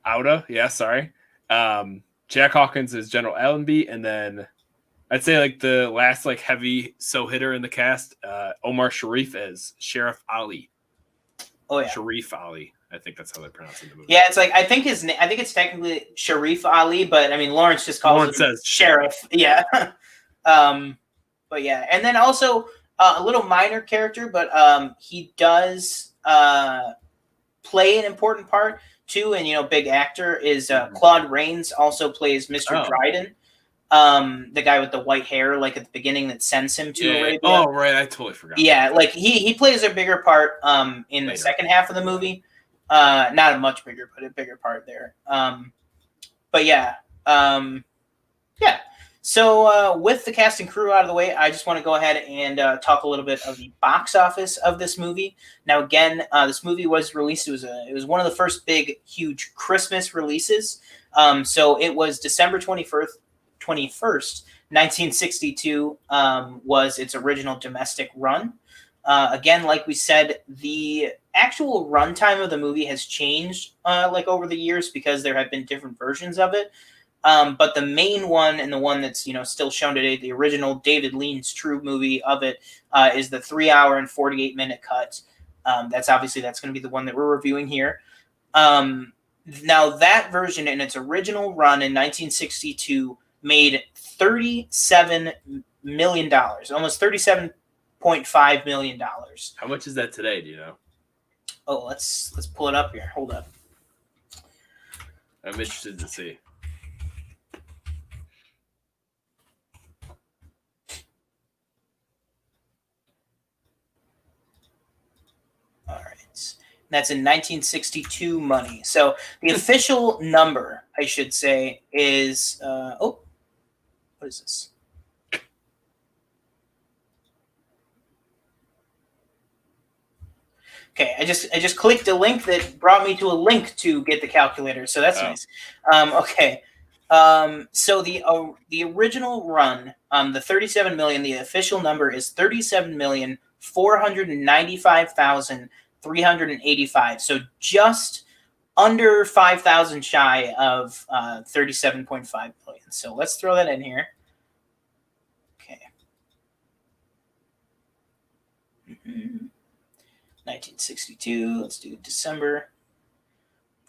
Auda, yeah, sorry. Jack Hawkins as General Allenby, and then I'd say like the last like heavy hitter in the cast, Omar Sharif as Sheriff Ali. Oh yeah, Sharif Ali. I think that's how they pronounce it in the movie. Yeah, it's like I think it's technically Sharif Ali, but I mean Lawrence just calls him Sheriff. Yeah. But yeah, and then also a little minor character, but he does play an important part too, and you know, big actor is Claude Rains also plays Mr. Dryden. The guy with the white hair, like at the beginning, that sends him to Arabia. Oh right, I totally forgot. Yeah, like he plays a bigger part in the second half of the movie. Not a much bigger, but a bigger part there. But yeah. Yeah. So with the cast and crew out of the way, I just want to go ahead and talk a little bit of the box office of this movie. Now, again, this movie was released. It was one of the first big, huge Christmas releases. So it was December 21st, 1962 was its original domestic run. Again, like we said, the actual runtime of the movie has changed like over the years because there have been different versions of it. But the main one, and the one that's still shown today, the original David Lean's true movie of it, is the 3 hour and 48-minute cut. That's going to be the one that we're reviewing here. Now that version in its original run in 1962 made $37 million, almost $37.5 million. How much is that today? Do you know? Oh, let's pull it up here. Hold up. I'm interested to see. All right. That's in 1962 money. So the official number, I should say, is what is this? Okay, I just clicked a link that brought me to a link to get the calculator, so that's nice. Okay, so the original run, the 37 million, the official number is 37,495,385. So just under 5,000 shy of 37.5 million. So let's throw that in here. Okay. 1962. Let's do December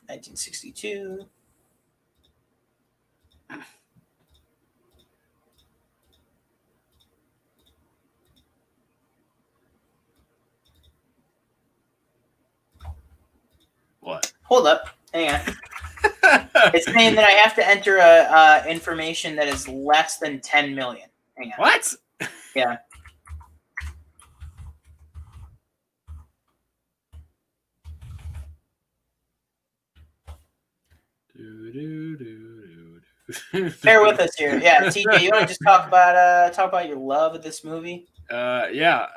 1962. What? Hold up. Hang on. It's saying that I have to enter information that is less than 10 million. Hang on. What? Yeah. Bear with us here. Yeah, TJ, you want to just talk about your love of this movie? Yeah.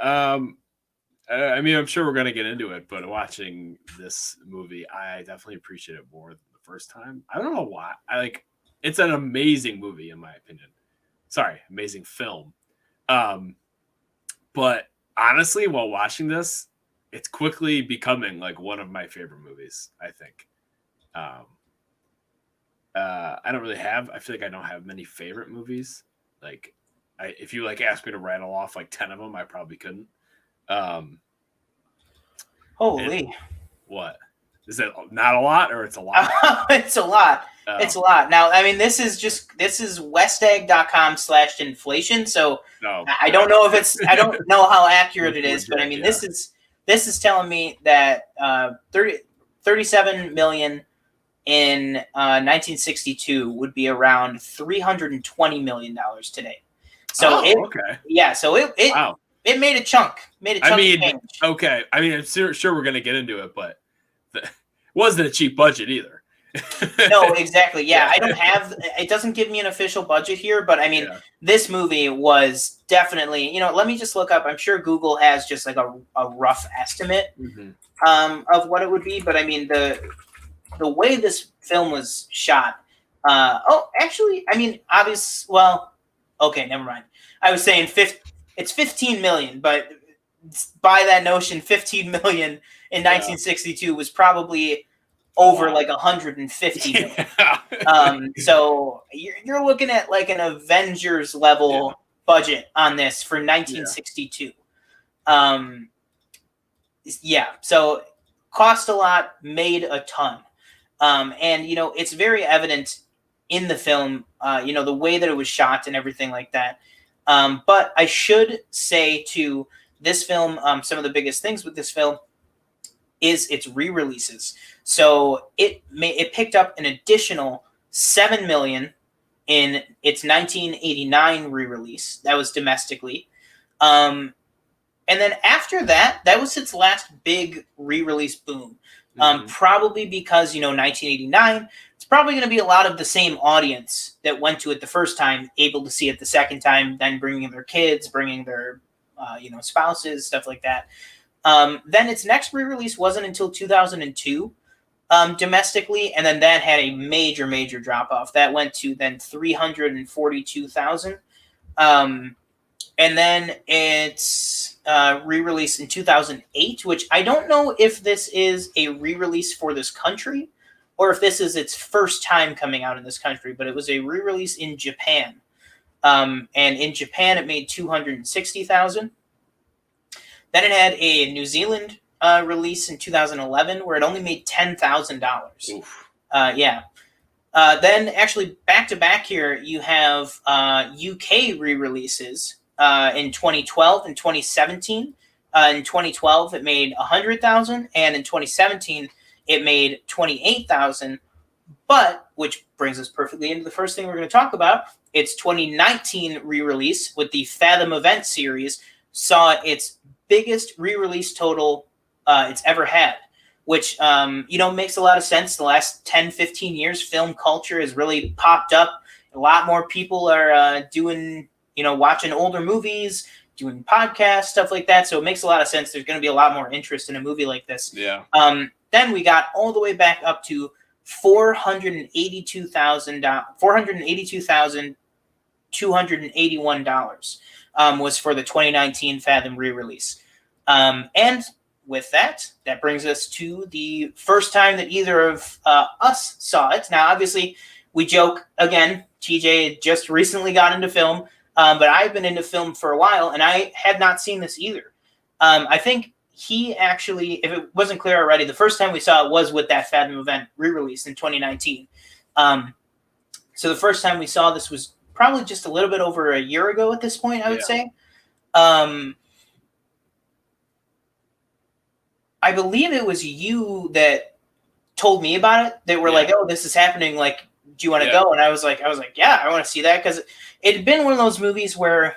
I mean, I'm sure we're gonna get into it, but watching this movie, I definitely appreciate it more than the first time. I don't know why. It's an amazing movie in my opinion. Sorry, amazing film. But honestly, while watching this, it's quickly becoming like one of my favorite movies, I think. I don't really have. I feel like I don't have many favorite movies. Like, if you asked me to rattle off 10 of them, I probably couldn't. Holy! What is it? Not a lot, or it's a lot? It's a lot. It's a lot. Now, I mean, this is westegg.com/inflation. So I don't know if I don't know how accurate it is, but I mean, this is telling me that 37 million in 1962 would be around $320 million today. So wow. It made a chunk. Okay. I mean, I'm sure we're gonna get into it, but it wasn't a cheap budget either. No, exactly. Yeah, I don't have. It doesn't give me an official budget here, but I mean, this movie was definitely. Let me just look up. I'm sure Google has just like a rough estimate of what it would be, but I mean the way this film was shot. Actually, I mean, obvious. Well, okay, never mind. I was saying it's 15 million, but by that notion, 15 million in 1962 was probably over 150 million. So you're looking at like an Avengers level budget on this for 1962. So cost a lot, made a ton. And it's very evident in the film, the way that it was shot and everything like that. But I should say to this film, some of the biggest things with this film is its re-releases. So it picked up an additional 7 million in its 1989 re-release. That was domestically. And then after that was its last big re-release boom. Probably because, 1989, it's probably going to be a lot of the same audience that went to it the first time, able to see it the second time, then bringing their kids, bringing their, spouses, stuff like that. Then its next re-release wasn't until 2002 domestically, and then that had a major, major drop-off. That went to then 342,000. And then it's re-released in 2008, which I don't know if this is a re-release for this country or if this is its first time coming out in this country, but it was a re-release in Japan. And in Japan, it made $260,000. Then it had a New Zealand release in 2011 where it only made $10,000. Yeah. Then actually back to back here, you have UK re-releases in 2012 and 2017. In 2012, it made $100,000, and in 2017, it made $28,000. But, which brings us perfectly into the first thing we're going to talk about, its 2019 re-release with the Fathom Event series saw its biggest re-release total it's ever had, which, makes a lot of sense. The last 10, 15 years, film culture has really popped up. A lot more people are doing, watching older movies, doing podcasts, stuff like that. So it makes a lot of sense. There's going to be a lot more interest in a movie like this. Yeah. Then we got all the way back up to $482,281 was for the 2019 Fathom re-release. And with that brings us to the first time that either of us saw it. Now, obviously, we joke, again, TJ just recently got into film, but I've been into film for a while, and I had not seen this either. I think he actually, if it wasn't clear already, the first time we saw it was with that Fathom Event re-release in 2019. So the first time we saw this was probably just a little bit over a year ago at this point, I would say. I believe it was you that told me about it, that were like, oh, this is happening. Like, do you want to go? And I was like, yeah, I want to see that. Because it had been one of those movies where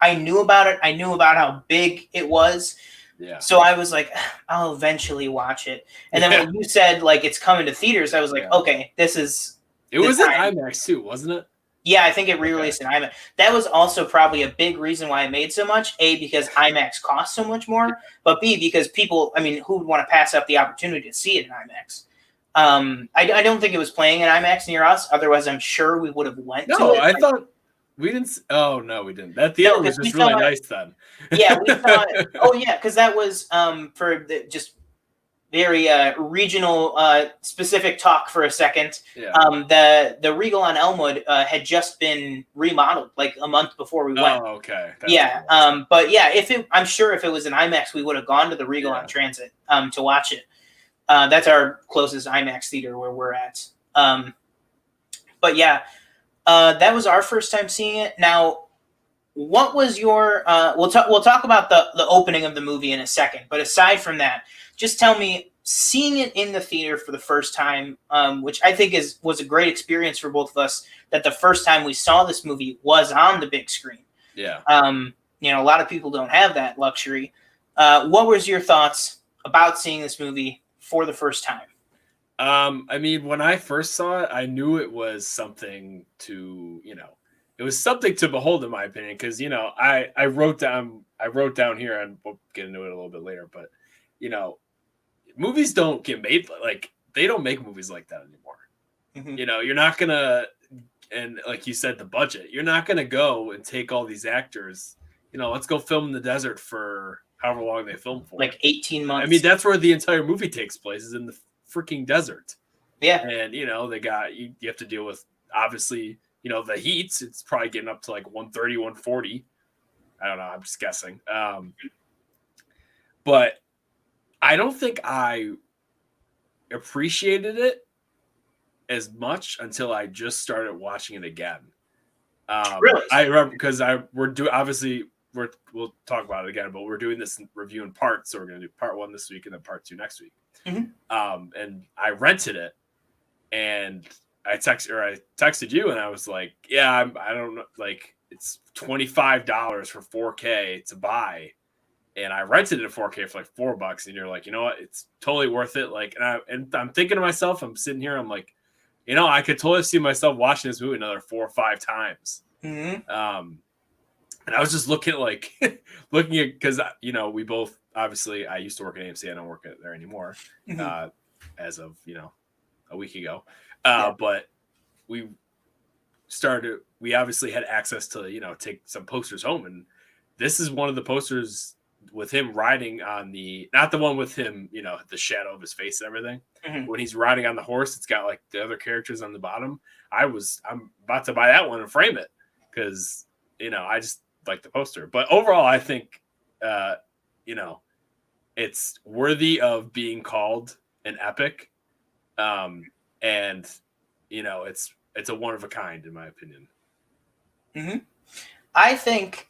I knew about it. I knew about how big it was. Yeah. So I was like, I'll eventually watch it. And then when you said, like, it's coming to theaters, I was like, okay, this is. It was in IMAX too, wasn't it? Yeah, I think it re-released in IMAX. That was also probably a big reason why it made so much. A, because IMAX costs so much more, but B, because people, who would want to pass up the opportunity to see it in IMAX? I don't think it was playing in IMAX near us. Otherwise, I'm sure we would have went to it. No, I thought we didn't. Oh, no, we didn't. That theater was just really nice then. Yeah, we saw it. Oh, yeah, because that was for just very regional specific talk for a second. Yeah. The Regal on Elmwood had just been remodeled like a month before we went. Oh, okay. That's cool. But yeah, I'm sure if it was an IMAX, we would have gone to the Regal on Transit to watch it. That's our closest IMAX theater where we're at. But yeah, that was our first time seeing it. Now, what was your? We'll talk about the opening of the movie in a second. But aside from that, just tell me, seeing it in the theater for the first time, which I think was a great experience for both of us, that the first time we saw this movie was on the big screen. Yeah. A lot of people don't have that luxury. What was your thoughts about seeing this movie for the first time? When I first saw it, I knew it was something to, it was something to behold, in my opinion, because, I wrote down here, and we'll get into it a little bit later, but, movies don't get made, like, they don't make movies like that anymore. Mm-hmm. You're not gonna, and like you said, the budget, you're not gonna go and take all these actors, let's go film in the desert for however long they film for. Like 18 months. That's where the entire movie takes place, is in the freaking desert. Yeah. And, they got, you have to deal with, obviously, the heats. It's probably getting up to like 130, 140. I don't know. I'm just guessing. But I don't think I appreciated it as much until I just started watching it again. Really? I remember because we'll talk about it again, but we're doing this review in parts. So we're going to do part 1 this week and then part 2 next week. Mm-hmm. And I rented it, and I texted you, and I was like, yeah, I don't know, like, it's $25 for 4K to buy. And I rented it at 4K for like $4, and you're like, you know what? It's totally worth it. Like, and I'm thinking to myself, I'm sitting here, I'm like, I could totally see myself watching this movie another 4 or 5 times. Mm-hmm. And I was just looking at, because, we both, obviously, I used to work at AMC. I don't work there anymore, mm-hmm. As of, a week ago. But we obviously had access to, take some posters home. And this is one of the posters with him riding on not the one with him, the shadow of his face and everything. Mm-hmm. When he's riding on the horse, it's got like the other characters on the bottom. I'm about to buy that one and frame it because I just like the poster. But overall, I think it's worthy of being called an epic, and it's a one of a kind in my opinion. Mm-hmm. I think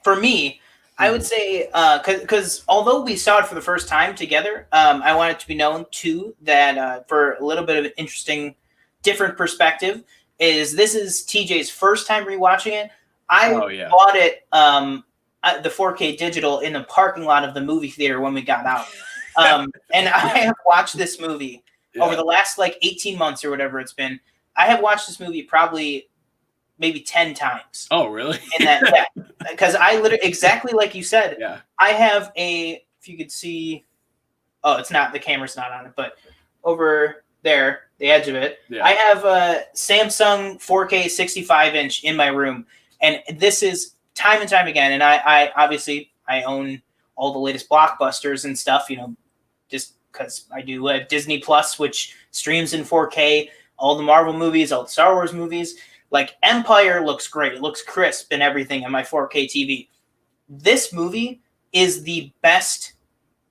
for me, I would say because although we saw it for the first time together, I want it to be known too that for a little bit of an interesting, different perspective, this is TJ's first time rewatching it. I bought it the 4K digital in the parking lot of the movie theater when we got out, and I have watched this movie over the last 18 months or whatever it's been. I have watched this movie probably maybe 10 times. Oh, really? Because I literally, exactly like you said, I have if you could see, it's not, the camera's not on it, but over there, the edge of it, I have a Samsung 4K 65-inch in my room. And this is time and time again. And I obviously, I own all the latest blockbusters and stuff, just because I do Disney Plus, which streams in 4K, all the Marvel movies, all the Star Wars movies. Like Empire looks great. It looks crisp and everything on my 4K TV. This movie is the best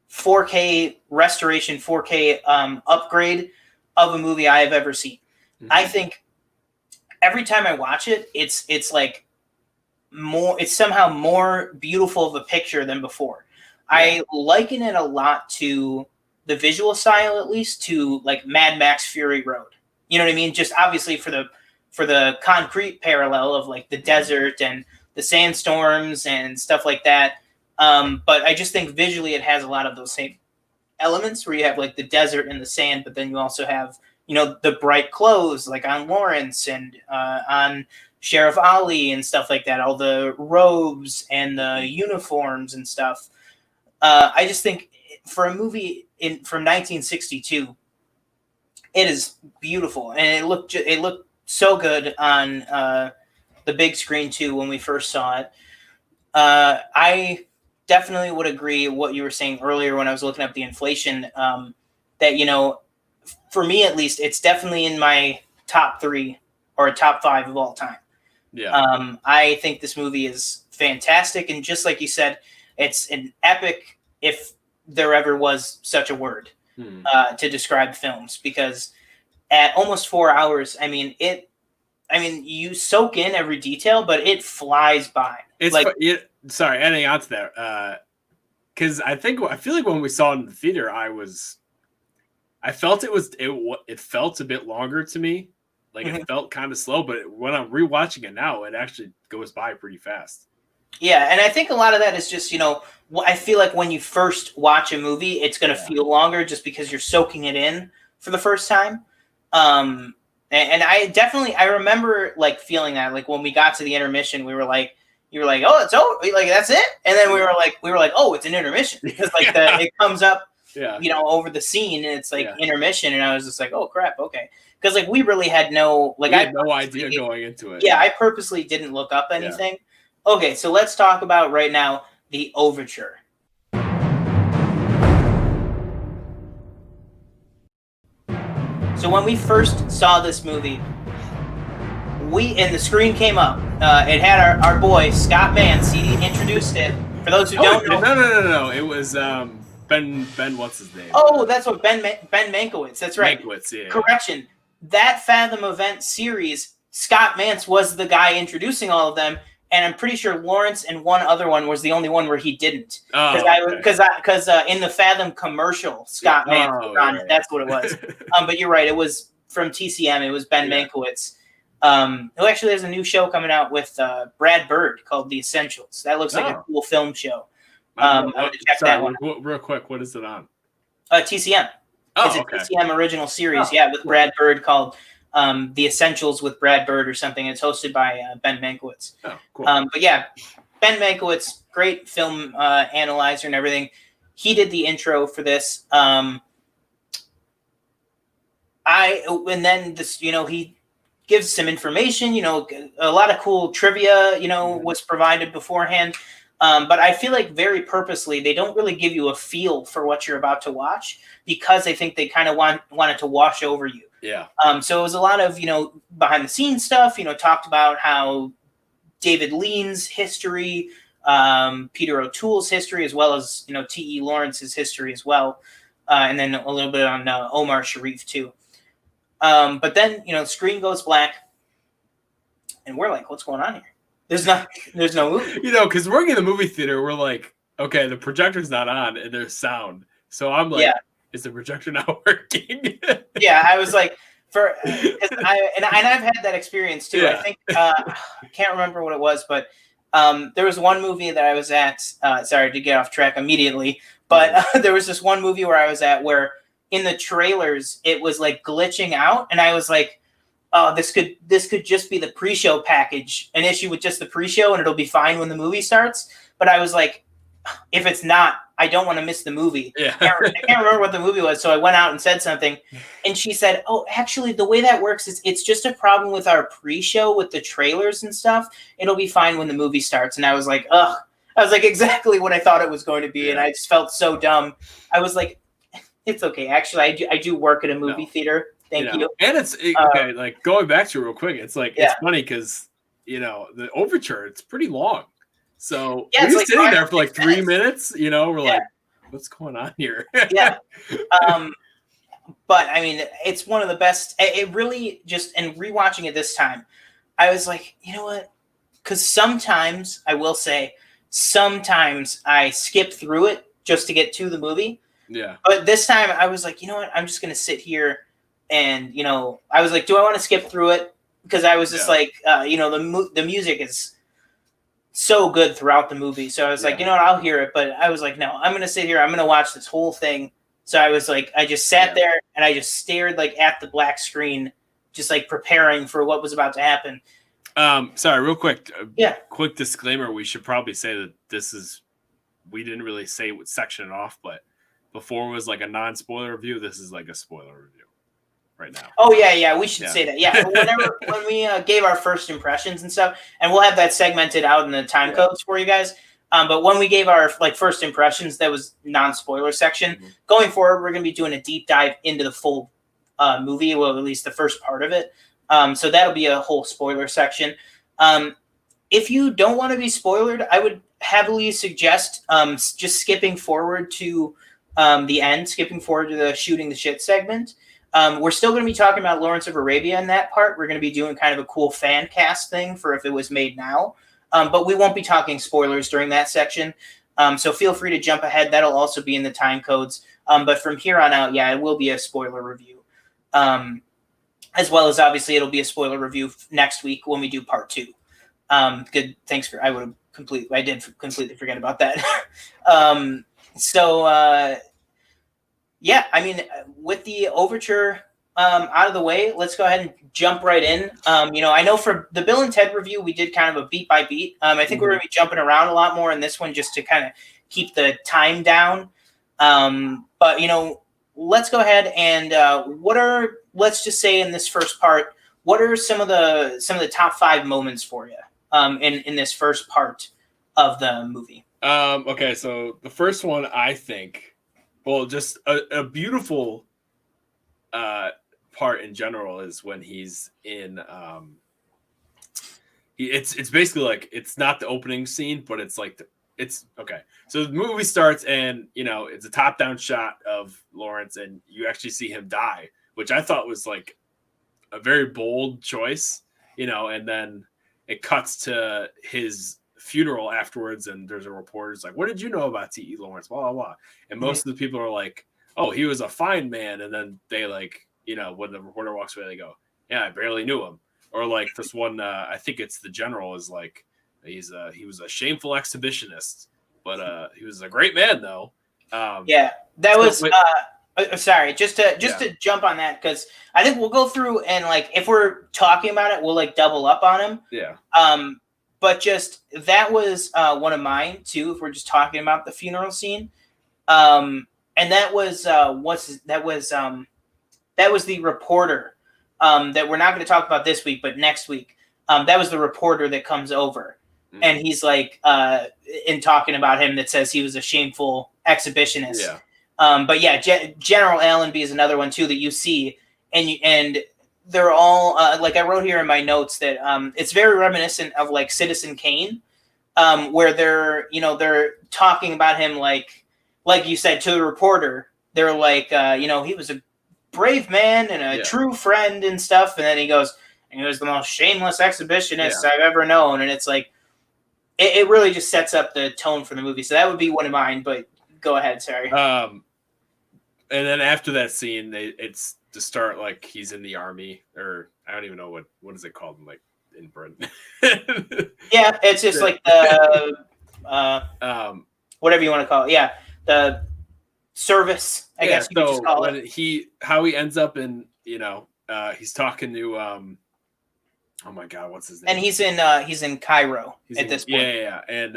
4K restoration, 4K upgrade of a movie I have ever seen. Mm-hmm. I think every time I watch it, it's like more. It's somehow more beautiful of a picture than before. Yeah. I liken it a lot to the visual style, at least to like Mad Max Fury Road. You know what I mean? Just obviously for the concrete parallel of like the desert and the sandstorms and stuff like that. But I just think visually it has a lot of those same elements where you have like the desert and the sand, but then you also have, the bright clothes like on Lawrence and on Sheriff Ali and stuff like that, all the robes and the uniforms and stuff. I just think for a movie from 1962, it is beautiful. And it looked so good on the big screen too when we first saw it. I definitely would agree what you were saying earlier when I was looking up the inflation, that for me at least, it's definitely in my top 3 or top 5 of all time. Yeah. I think this movie is fantastic, and just like you said, it's an epic if there ever was such a word to describe films, because at almost 4 hours, you soak in every detail, but it flies by. Sorry, adding on to that, because I feel like when we saw it in the theater, I felt it felt a bit longer to me, like it felt kind of slow. But when I'm rewatching it now, it actually goes by pretty fast. Yeah, and I think a lot of that is just I feel like when you first watch a movie, it's going to feel longer just because you're soaking it in for the first time. And I remember like feeling that, like when we got to the intermission, you were like, oh, it's over, like that's it, and then we were like, oh, it's an intermission, because like it comes up, over the scene, and it's like intermission, and I was just like, oh crap, okay, because like we really had no idea going into it. Yeah, I purposely didn't look up anything. Yeah. Okay, so let's talk about right now the overture. So when we first saw this movie, and the screen came up, it had our boy Scott Mance. He introduced it. For those who don't know, no, it was Ben. What's his name? Oh, that's what Ben Mankiewicz. That's right. Mankiewicz, yeah. Correction. That Fathom event series, Scott Mance was the guy introducing all of them, and I'm pretty sure Lawrence and one other one was the only one where he didn't. Because in the Fathom commercial, Scott Mance was on. Right. That's what it was. But you're right. It was from TCM. It was Ben Mankiewicz. Who actually has a new show coming out with Brad Bird called The Essentials. That looks like a cool film show. I'm going to check that one out. Real quick, what is it on? TCM. It's a TCM original series, with Brad Bird called The Essentials with Brad Bird or something. It's hosted by Ben Mankiewicz. Oh, cool. But yeah, Ben Mankiewicz, great film analyzer and everything. He did the intro for this. And then this, he gives some information, a lot of cool trivia, was provided beforehand. But I feel like very purposely, they don't really give you a feel for what you're about to watch because I think they kind of want it to wash over you. Yeah. So it was a lot of, behind the scenes stuff, talked about how David Lean's history, Peter O'Toole's history, as well as, T.E. Lawrence's history as well. And then a little bit on Omar Sharif too. But then, the screen goes black and we're like, what's going on here? There's no movie. Because working in the movie theater, we're like, okay, the projector's not on and there's sound. So I'm like, is the projector not working? Yeah, I was like, and I've had that experience too. Yeah. I think I can't remember what it was, but there was one movie that I was at. Sorry to get off track immediately, but there was this one movie where I was at where in the trailers it was like glitching out, and I was like, oh, this could just be the pre-show package, an issue with just the pre-show, and it'll be fine when the movie starts. But I was like, if it's not, I don't want to miss the movie. Yeah. I can't remember what the movie was, so I went out and said something, and she said, oh, actually, the way that works is it's just a problem with our pre-show with the trailers and stuff. It'll be fine when the movie starts. And I was like, ugh. I was like, exactly what I thought it was going to be, and I just felt so dumb. I was like, it's okay. Actually, I do work at a movie theater. Thank you. And it's okay. Like going back to it real quick, it's like it's funny because the overture it's pretty long. So we're like sitting there for like 3 minutes. We're like, what's going on here? Yeah. But I mean, it's one of the best. It really just, and rewatching it this time, I was like, you know what? Because sometimes I will say, sometimes I skip through it just to get to the movie. Yeah. But this time I was like, you know what? I'm just gonna sit here. And, I was like, do I want to skip through it? Because I was just like, the music is so good throughout the movie. So I was like, you know what, I'll hear it. But I was like, no, I'm going to sit here. I'm going to watch this whole thing. So I was like, I just sat there and I just stared like at the black screen, just like preparing for what was about to happen. Sorry, real quick. Quick disclaimer. We should probably say that we didn't really say what section it off, but before it was like a non-spoiler review. This is like a spoiler review. Right now. Oh yeah, we should say that. Yeah, when we gave our first impressions and stuff, and we'll have that segmented out in the time codes for you guys. But when we gave our first impressions, that was non-spoiler section. Mm-hmm. Going forward, we're going to be doing a deep dive into the full movie, well, at least the first part of it. So that'll be a whole spoiler section. If you don't want to be spoiled, I would heavily suggest just skipping forward to the end, skipping forward to the shooting the shit segment. We're still going to be talking about Lawrence of Arabia in that part. We're going to be doing kind of a cool fan cast thing for if it was made now. But we won't be talking spoilers during that section. So feel free to jump ahead. That'll also be in the time codes. But from here on out, it will be a spoiler review. As well as obviously it'll be a spoiler review next week when we do part 2. Good. Thanks I did completely forget about that. Yeah, I mean, with the overture out of the way, let's go ahead and jump right in. I know for the Bill and Ted review, we did kind of a beat by beat. I think we're going to be jumping around a lot more in this one just to kind of keep the time down. But, let's go ahead and let's just say in this first part, what are some of the top 5 moments for you in this first part of the movie? Okay, so the first one, I think, well, just a beautiful part in general is when he's in. It's basically like it's not the opening scene, but it's like it's okay. So the movie starts, and it's a top-down shot of Lawrence, and you actually see him die, which I thought was like a very bold choice, And then it cuts to his funeral afterwards, and there's a reporter who's like, what did you know about T.E. Lawrence, blah blah blah, and most of the people are like, oh, he was a fine man, and then they like, when the reporter walks away, they go, yeah, I barely knew him. Or like this one, I think it's the general is like, he was a shameful exhibitionist, but he was a great man though. That was sorry, just to jump on that, because I think we'll go through and like if we're talking about it, we'll like double up on him. But just that was one of mine too. If we're just talking about the funeral scene, and that was that was the reporter that we're not going to talk about this week, but next week. That was the reporter that comes over, and he's like in talking about him that says he was a shameful exhibitionist. Yeah. But yeah, General Allenby is another one too that you see, and they're all like I wrote here in my notes that it's very reminiscent of like Citizen Kane, where they're talking about him like you said to the reporter. They're like, he was a brave man and a true friend and stuff, and then he goes, and he was the most shameless exhibitionist I've ever known, and it's like it really just sets up the tone for the movie. So that would be one of mine, but go ahead, sorry. And then after that scene, it's to start like he's in the army, or I don't even know what is it called in Britain. Yeah, it's just like the whatever you want to call it. Yeah, the service, I guess you could just call it. How he ends up in, he's talking to oh my God, what's his name? And he's in Cairo at this point. Yeah. And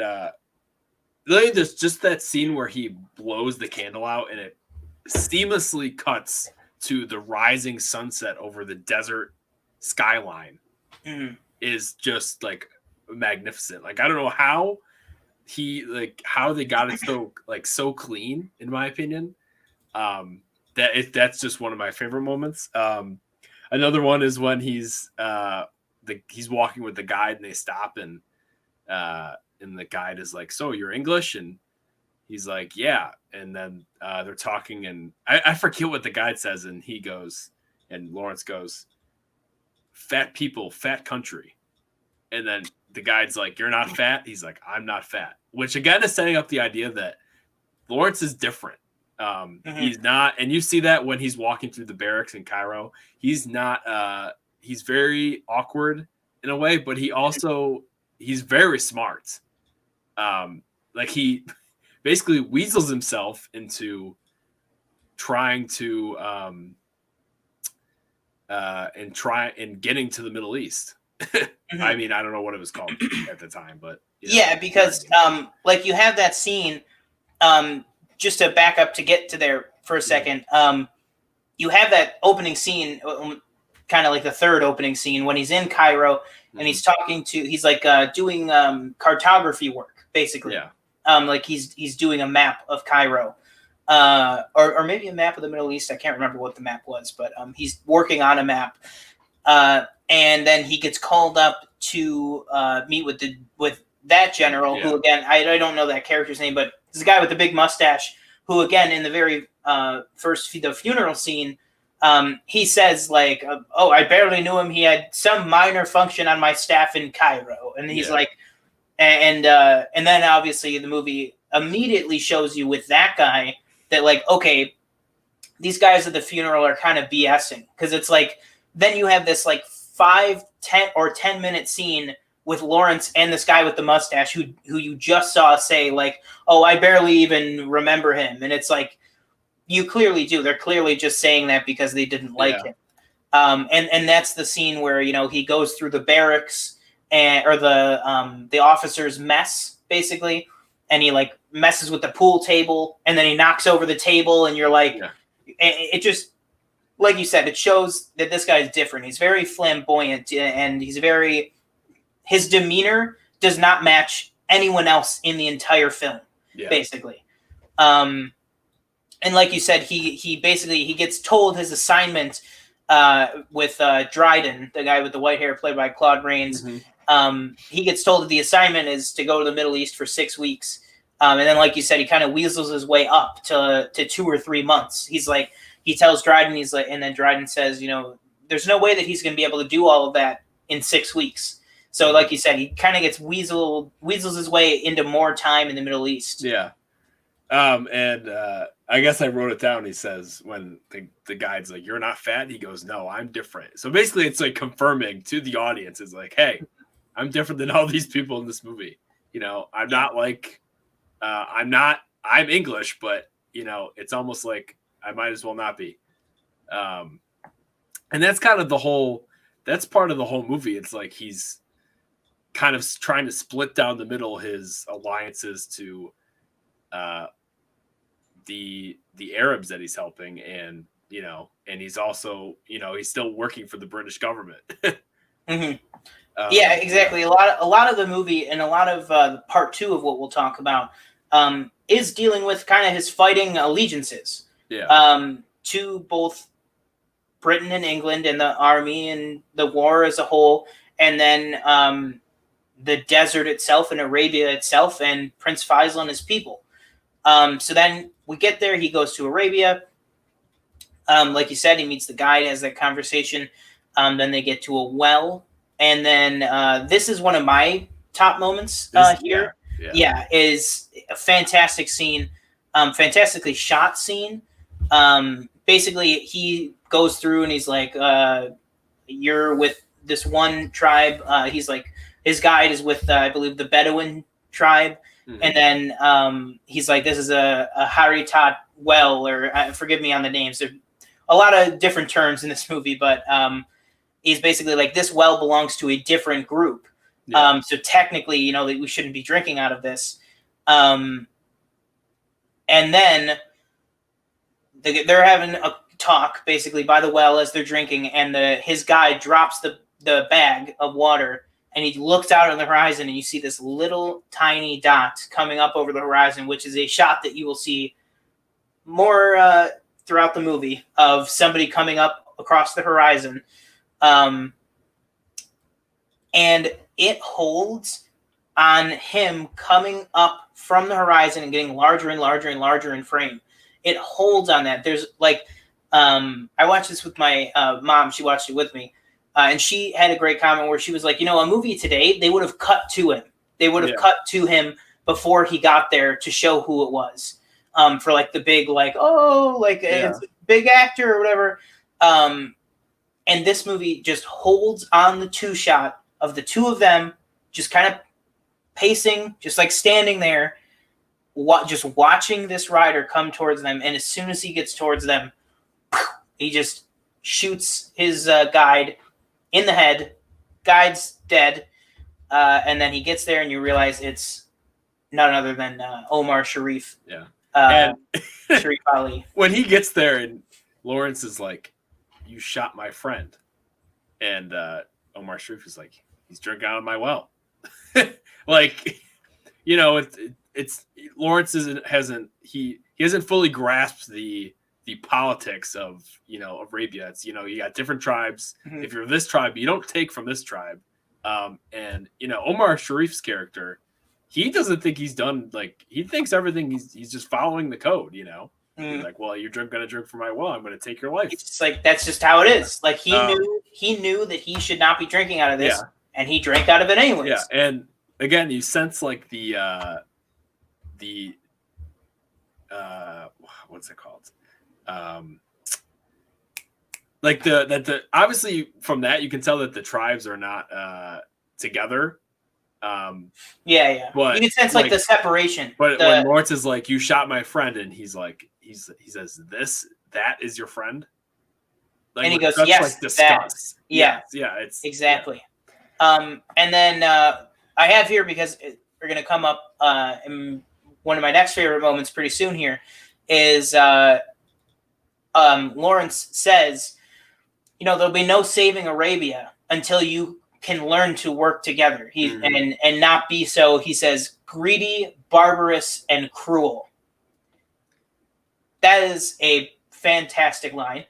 really there's just that scene where he blows the candle out and it seamlessly cuts to the rising sunset over the desert skyline. Is just like magnificent. Like I don't know how they got it so clean, in my opinion. That's just one of my favorite moments. Another one is when he's walking with the guide and they stop and the guide is like, "So you're English?" And he's like, "Yeah." And then they're talking and I forget what the guide says, and he goes, and Lawrence goes, "Fat people, fat country." And then the guide's like, "You're not fat?" He's like, "I'm not fat." Which again is setting up the idea that Lawrence is different. He's not, and you see that when he's walking through the barracks in Cairo. He's not. He's very awkward in a way, but he's very smart. Like he basically weasels himself into trying to and getting to the Middle East. I mean, I don't know what it was called at the time, but because like you have that scene. Just to back up to get to there for a second, you have that opening scene, kind of like the third opening scene when he's in Cairo and he's doing cartography work basically. Yeah. Like he's doing a map of Cairo, or maybe a map of the Middle East. I can't remember what the map was, but he's working on a map. And then he gets called up to meet with that general, who again I don't know that character's name, but this guy with the big mustache, who again in the very the funeral scene, he says like, "Oh, I barely knew him. He had some minor function on my staff in Cairo," and he's like, and then obviously the movie immediately shows you with that guy that like, okay, these guys at the funeral are kind of BSing, because it's like then you have this like 10 minute scene with Lawrence and this guy with the mustache who you just saw say like, "Oh, I barely even remember him." And it's like, you clearly do. They're clearly just saying that because they didn't like him. And that's the scene where, he goes through the barracks or the officers' mess basically. And he like messes with the pool table and then he knocks over the table. And you're like, it just, like you said, it shows that this guy is different. He's very flamboyant and his demeanor does not match anyone else in the entire film, basically. And like you said, he basically gets told his assignment with Dryden, the guy with the white hair played by Claude Rains. He gets told that the assignment is to go to the Middle East for 6 weeks. And then, like you said, he kind of weasels his way up to 2 or 3 months. He's like, he tells Dryden, he's like, and then Dryden says, there's no way that he's going to be able to do all of that in 6 weeks. So, like you said, he kind of gets weasels his way into more time in the Middle East. Yeah. And I guess I wrote it down. He says when the guide's like, "You're not fat," he goes, "No, I'm different." So basically, it's like confirming to the audience, is like, "Hey, I'm different than all these people in this movie. I'm not like, I'm English, but it's almost like I might as well not be." And that's kind of that's part of the whole movie. It's like he's kind of trying to split down the middle his alliances to the Arabs that he's helping, and and he's also he's still working for the British government. Yeah, exactly. A lot of the movie and a lot of part 2 of what we'll talk about is dealing with kind of his fighting allegiances. To both Britain and England and the army and the war as a whole, and then the desert itself and Arabia itself and Prince Faisal and his people. So then we get there. He goes to Arabia. Like you said, he meets the guide, has that conversation. Then they get to a well. And then this is one of my top moments here. Yeah, is a fantastic scene, fantastically shot scene. Basically, he goes through and he's like, you're with this one tribe. He's like, his guide is with, I believe, the Bedouin tribe. Mm-hmm. And then he's like, this is a Haritat well, or forgive me on the names. There are a lot of different terms in this movie, but he's basically like, this well belongs to a different group. Yeah. So technically, you know, we shouldn't be drinking out of this. And then they're having a talk basically by the well as they're drinking, and his guide drops the bag of water, and he looks out on the horizon, and you see this little tiny dot coming up over the horizon, which is a shot that you will see more throughout the movie of somebody coming up across the horizon. And it holds on him coming up from the horizon and getting larger and larger and larger in frame. It holds on that. There's like, I watched this with my mom. She watched it with me. And she had a great comment where she was like, you know, a movie today, they would have cut to him. They would have cut to him before he got there to show who it was. For like the big, like, it's a big actor or whatever. And this movie just holds on the 2-shot of the two of them just kind of pacing, just like standing there, just watching this rider come towards them. And as soon as he gets towards them, he just shoots his guide in the head. Guide's dead. And then he gets there and you realize it's none other than Omar Sharif. Yeah. And Sharif Ali. When he gets there and Lawrence is like, you shot my friend. And Omar Sharif is like, he's drinking out of my well. Like, you know, it's Lawrence hasn't fully grasped the politics of, you know, Arabia. It's, you know, you got different tribes. Mm-hmm. If you're this tribe, you don't take from this tribe. And, you know, Omar Sharif's character, he doesn't think he's done, like, he thinks everything he's just following the code, you know. He's like, well, you're going to drink from my well. I'm going to take your life. It's just like, that's just how it is. Like, he knew that he should not be drinking out of this, and he drank out of it anyways. Yeah, and again, you sense like the what's it called? Like the obviously from that you can tell that the tribes are not together. But you can sense like the separation. But when Lawrence is like, you shot my friend, and he's like, he says, that is your friend? Like, and he goes, yes, like disgust. Yeah, it's exactly. And then I have here, because we're going to come up in one of my next favorite moments pretty soon here, is Lawrence says, you know, there'll be no saving Arabia until you can learn to work together. And not be so, he says, greedy, barbarous, and cruel. That is a fantastic line.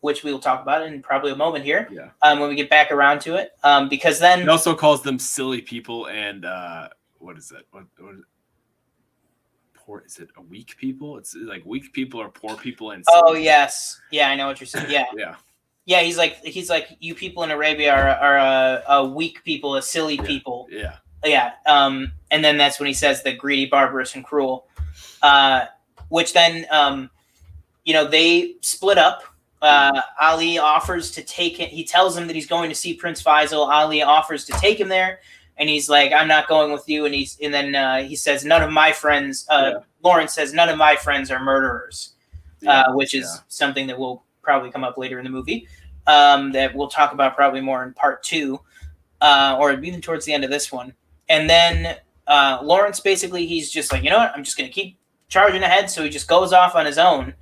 Which we will talk about in probably a moment here. When we get back around to it. Because then he also calls them silly people and what is it? What poor, is it a weak people? It's like weak people are poor people and silly. Oh yes. Yeah, I know what you're saying. Yeah. Yeah, he's like you people in Arabia are a weak people, a silly people. Yeah. And then that's when he says the greedy, barbarous, and cruel. Which then you know, they split up. Ali offers to take him. He tells him that he's going to see Prince Faisal. Ali offers to take him there, and he's like, "I'm not going with you." And then he says, "None of my friends." Lawrence says, "None of my friends are murderers," which is something that will probably come up later in the movie. That we'll talk about probably more in part 2, or even towards the end of this one. And then Lawrence basically, he's just like, you know what? I'm just going to keep charging ahead. So he just goes off on his own.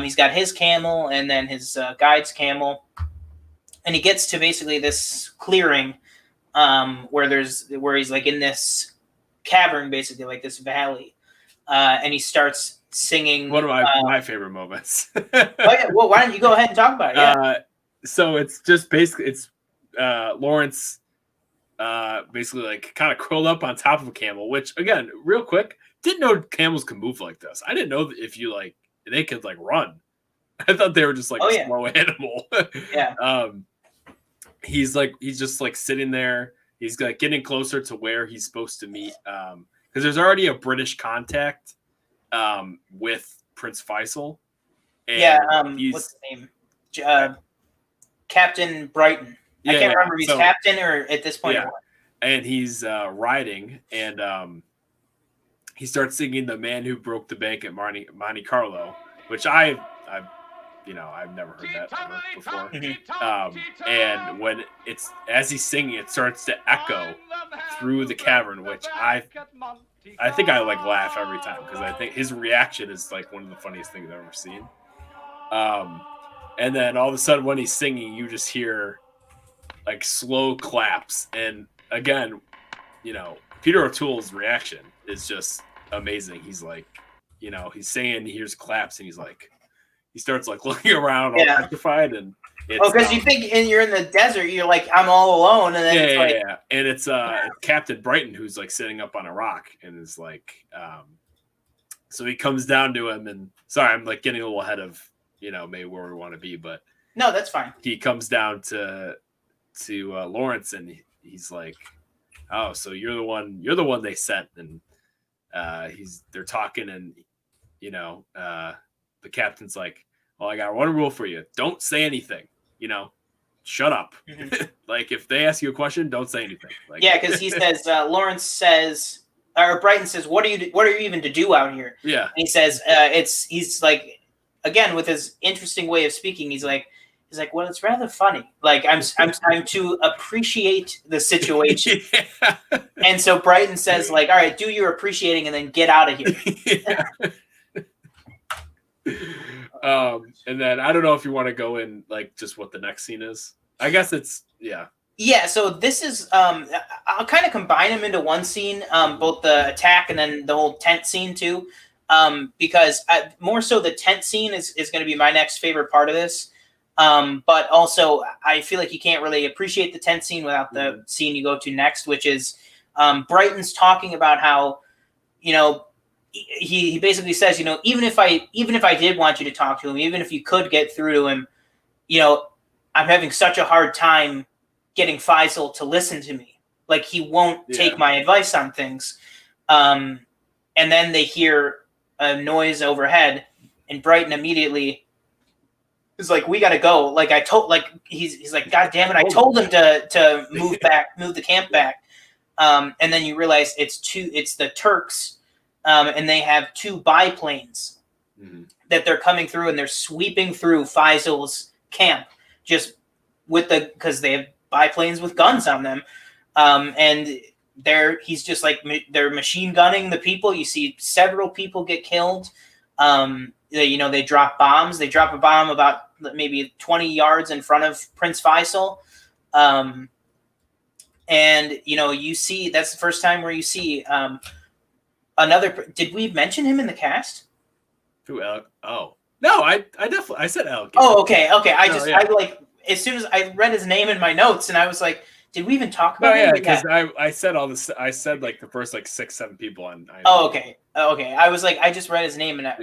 He's got his camel and then his guide's camel. And he gets to basically this clearing where he's like in this cavern, basically like this valley, and he starts singing. One of my favorite moments. Oh yeah, well, why don't you go ahead and talk about it? Yeah. So it's just basically Lawrence, basically like kind of curled up on top of a camel. Which again, real quick, didn't know camels could move like this. I didn't know that if you like they could like run. I thought they were just like a slow animal. Yeah. He's just like sitting there. He's like getting closer to where he's supposed to meet. Because there's already a British contact with Prince Faisal. And what's his name? Captain Brighton. I can't remember if he's captain or at this point. Yeah. And he's riding, and he starts singing "The Man Who Broke the Bank at Monte Carlo," which I've never heard that ever before. Mm-hmm. And when it's as he's singing, it starts to echo through the cavern, which I think I like laugh every time because I think his reaction is like one of the funniest things I've ever seen. And then all of a sudden when he's singing, you just hear like slow claps. And again, Peter O'Toole's reaction is just amazing. He's like, he's saying he hears claps and he starts like looking around all petrified. And it's, because you think you're in the desert, you're like, I'm all alone. And then And it's Captain Brighton who's like sitting up on a rock and is like, so he comes down to him and sorry, I'm like getting a little ahead of, maybe where we want to be, but no, that's fine. He comes down to Lawrence and he's like, oh, so you're the one they sent. And they're talking and, the captain's like, well, I got one rule for you. Don't say anything, shut up. Mm-hmm. Like if they ask you a question, don't say anything. Like, yeah. Cause he says, Lawrence says, or Brighton says, what are you even to do out here? Yeah. And he says, he's like, again, with his interesting way of speaking, he's like, well, it's rather funny. Like I'm to appreciate the situation. Yeah. And so Brighton says like, all right, do your appreciating and then get out of here. And then I don't know if you want to go in like just what the next scene is. I guess it's Yeah, so this is I'll kind of combine them into one scene, both the attack and then the whole tent scene too. Because more so the tent scene is going to be my next favorite part of this. But also I feel like you can't really appreciate the tent scene without the scene you go to next, which is Brighton's talking about how, he basically says, even if I did want you to talk to him, even if you could get through to him, I'm having such a hard time getting Faisal to listen to me. Like he won't take my advice on things. And then they hear a noise overhead and Brighton immediately is like, we got to go. Like he's like, God damn it. I told him to move the camp back. And then you realize it's the Turks. And they have two biplanes that they're coming through and they're sweeping through Faisal's camp because they have biplanes with guns on them. And he's just like, they're machine gunning the people. You see several people get killed. They drop bombs. They drop a bomb about maybe 20 yards in front of Prince Faisal. And, you see, that's the first time where you see another. Did we mention him in the cast? Who, Alec? Oh, no, I definitely, I said Alec. Oh, okay. I like, as soon as I read his name in my notes and I was like, did we even talk about him? Yeah, because I said all this. I said like the first like 6-7 people on. Okay. I was like, I just read his name and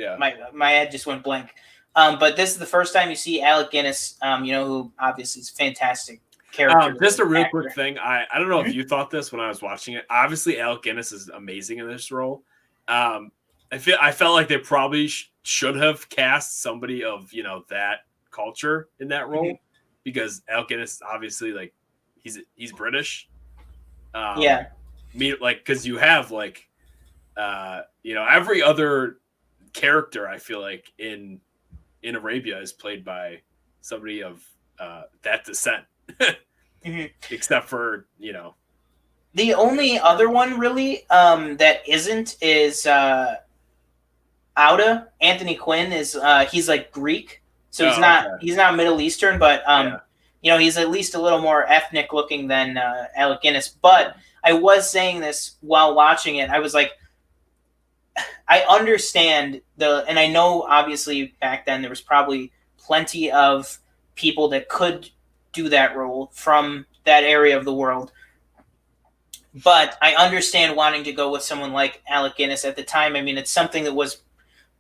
my head just went blank. But this is the first time you see Alec Guinness, who obviously is a fantastic character. Just a real quick thing. I don't know if you thought this when I was watching it. Obviously, Alec Guinness is amazing in this role. I felt like they probably should have cast somebody of that culture in that role because Alec Guinness obviously like. He's British. Because you have like, every other character I feel like in Arabia is played by somebody of that descent, except for the only other one really that isn't is Auda. Anthony Quinn is he's like Greek, so he's not Middle Eastern, but he's at least a little more ethnic looking than Alec Guinness. But I was saying this while watching it. I was like, I understand and I know obviously back then there was probably plenty of people that could do that role from that area of the world. But I understand wanting to go with someone like Alec Guinness at the time. I mean, it's something that was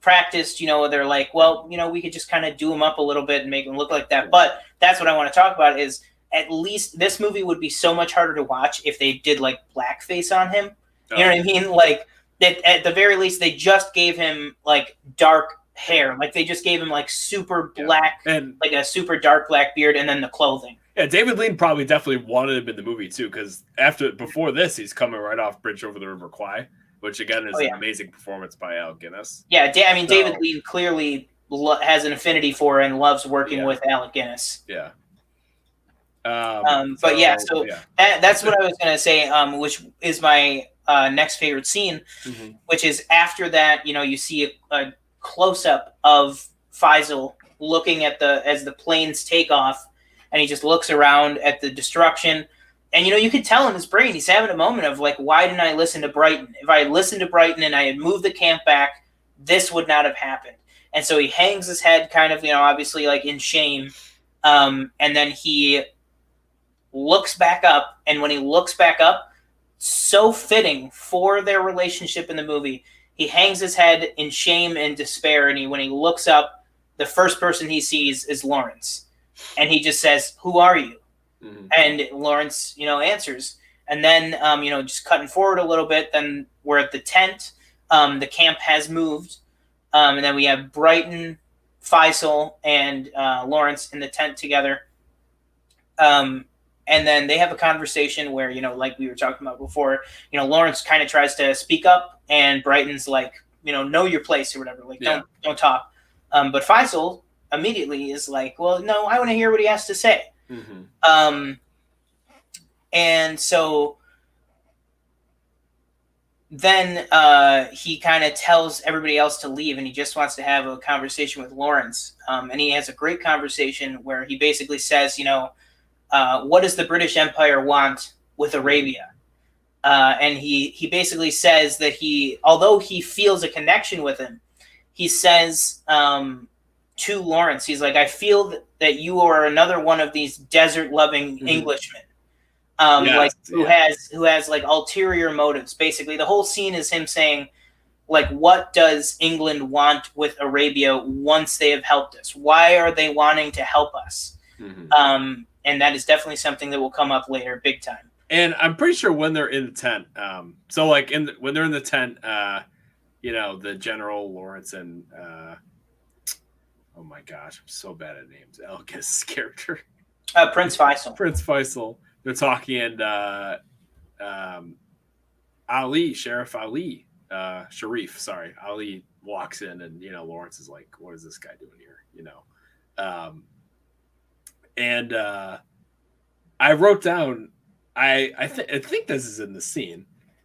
practiced, they're like, well, we could just kind of do him up a little bit and make him look like that. But that's what I want to talk about is at least this movie would be so much harder to watch if they did like blackface on him. You know what I mean? Like at the very least, they just gave him like dark hair. Like they just gave him like super black and like a super dark black beard and then the clothing. Yeah, David Lean probably definitely wanted him in the movie too, because before this, he's coming right off Bridge Over the River Kwai, which again is an amazing performance by Alec Guinness. Yeah, David Lean clearly has an affinity for and loves working with Alec Guinness. Yeah. That's what I was gonna say. Which is my next favorite scene, which is after that. You see a close up of Faisal looking at as the planes take off. And he just looks around at the destruction. And, you could tell in his brain, he's having a moment of like, why didn't I listen to Brighton? If I had listened to Brighton and I had moved the camp back, this would not have happened. And so he hangs his head kind of, obviously like in shame. And then he looks back up. And when he looks back up, so fitting for their relationship in the movie, he hangs his head in shame and despair. And when he looks up, the first person he sees is Lawrence. And he just says, "Who are you?" Mm-hmm. And Lawrence, answers. And then, just cutting forward a little bit, then we're at the tent. The camp has moved. And then we have Brighton, Faisal, and Lawrence in the tent together. And then they have a conversation where, like we were talking about before, Lawrence kind of tries to speak up, and Brighton's like, know your place or whatever. Like, don't talk. But Faisal immediately is like, well, no, I want to hear what he has to say. Mm-hmm. And so then he kind of tells everybody else to leave, and he just wants to have a conversation with Lawrence. And he has a great conversation where he basically says, what does the British Empire want with Arabia? And he basically says that although he feels a connection with him, he says to Lawrence, he's like, I feel that you are another one of these desert-loving Englishmen, who has like ulterior motives. Basically, the whole scene is him saying, like, what does England want with Arabia once they have helped us? Why are they wanting to help us? Mm-hmm. And that is definitely something that will come up later, big time. And I'm pretty sure when they're in the tent, so like when they're in the tent, the General Lawrence and oh my gosh, I'm so bad at names. Elga's character, Prince Faisal. Prince Faisal. They're talking, and Sharif Ali walks in, and Lawrence is like, "What is this guy doing here?" And I wrote down, I think this is in the scene,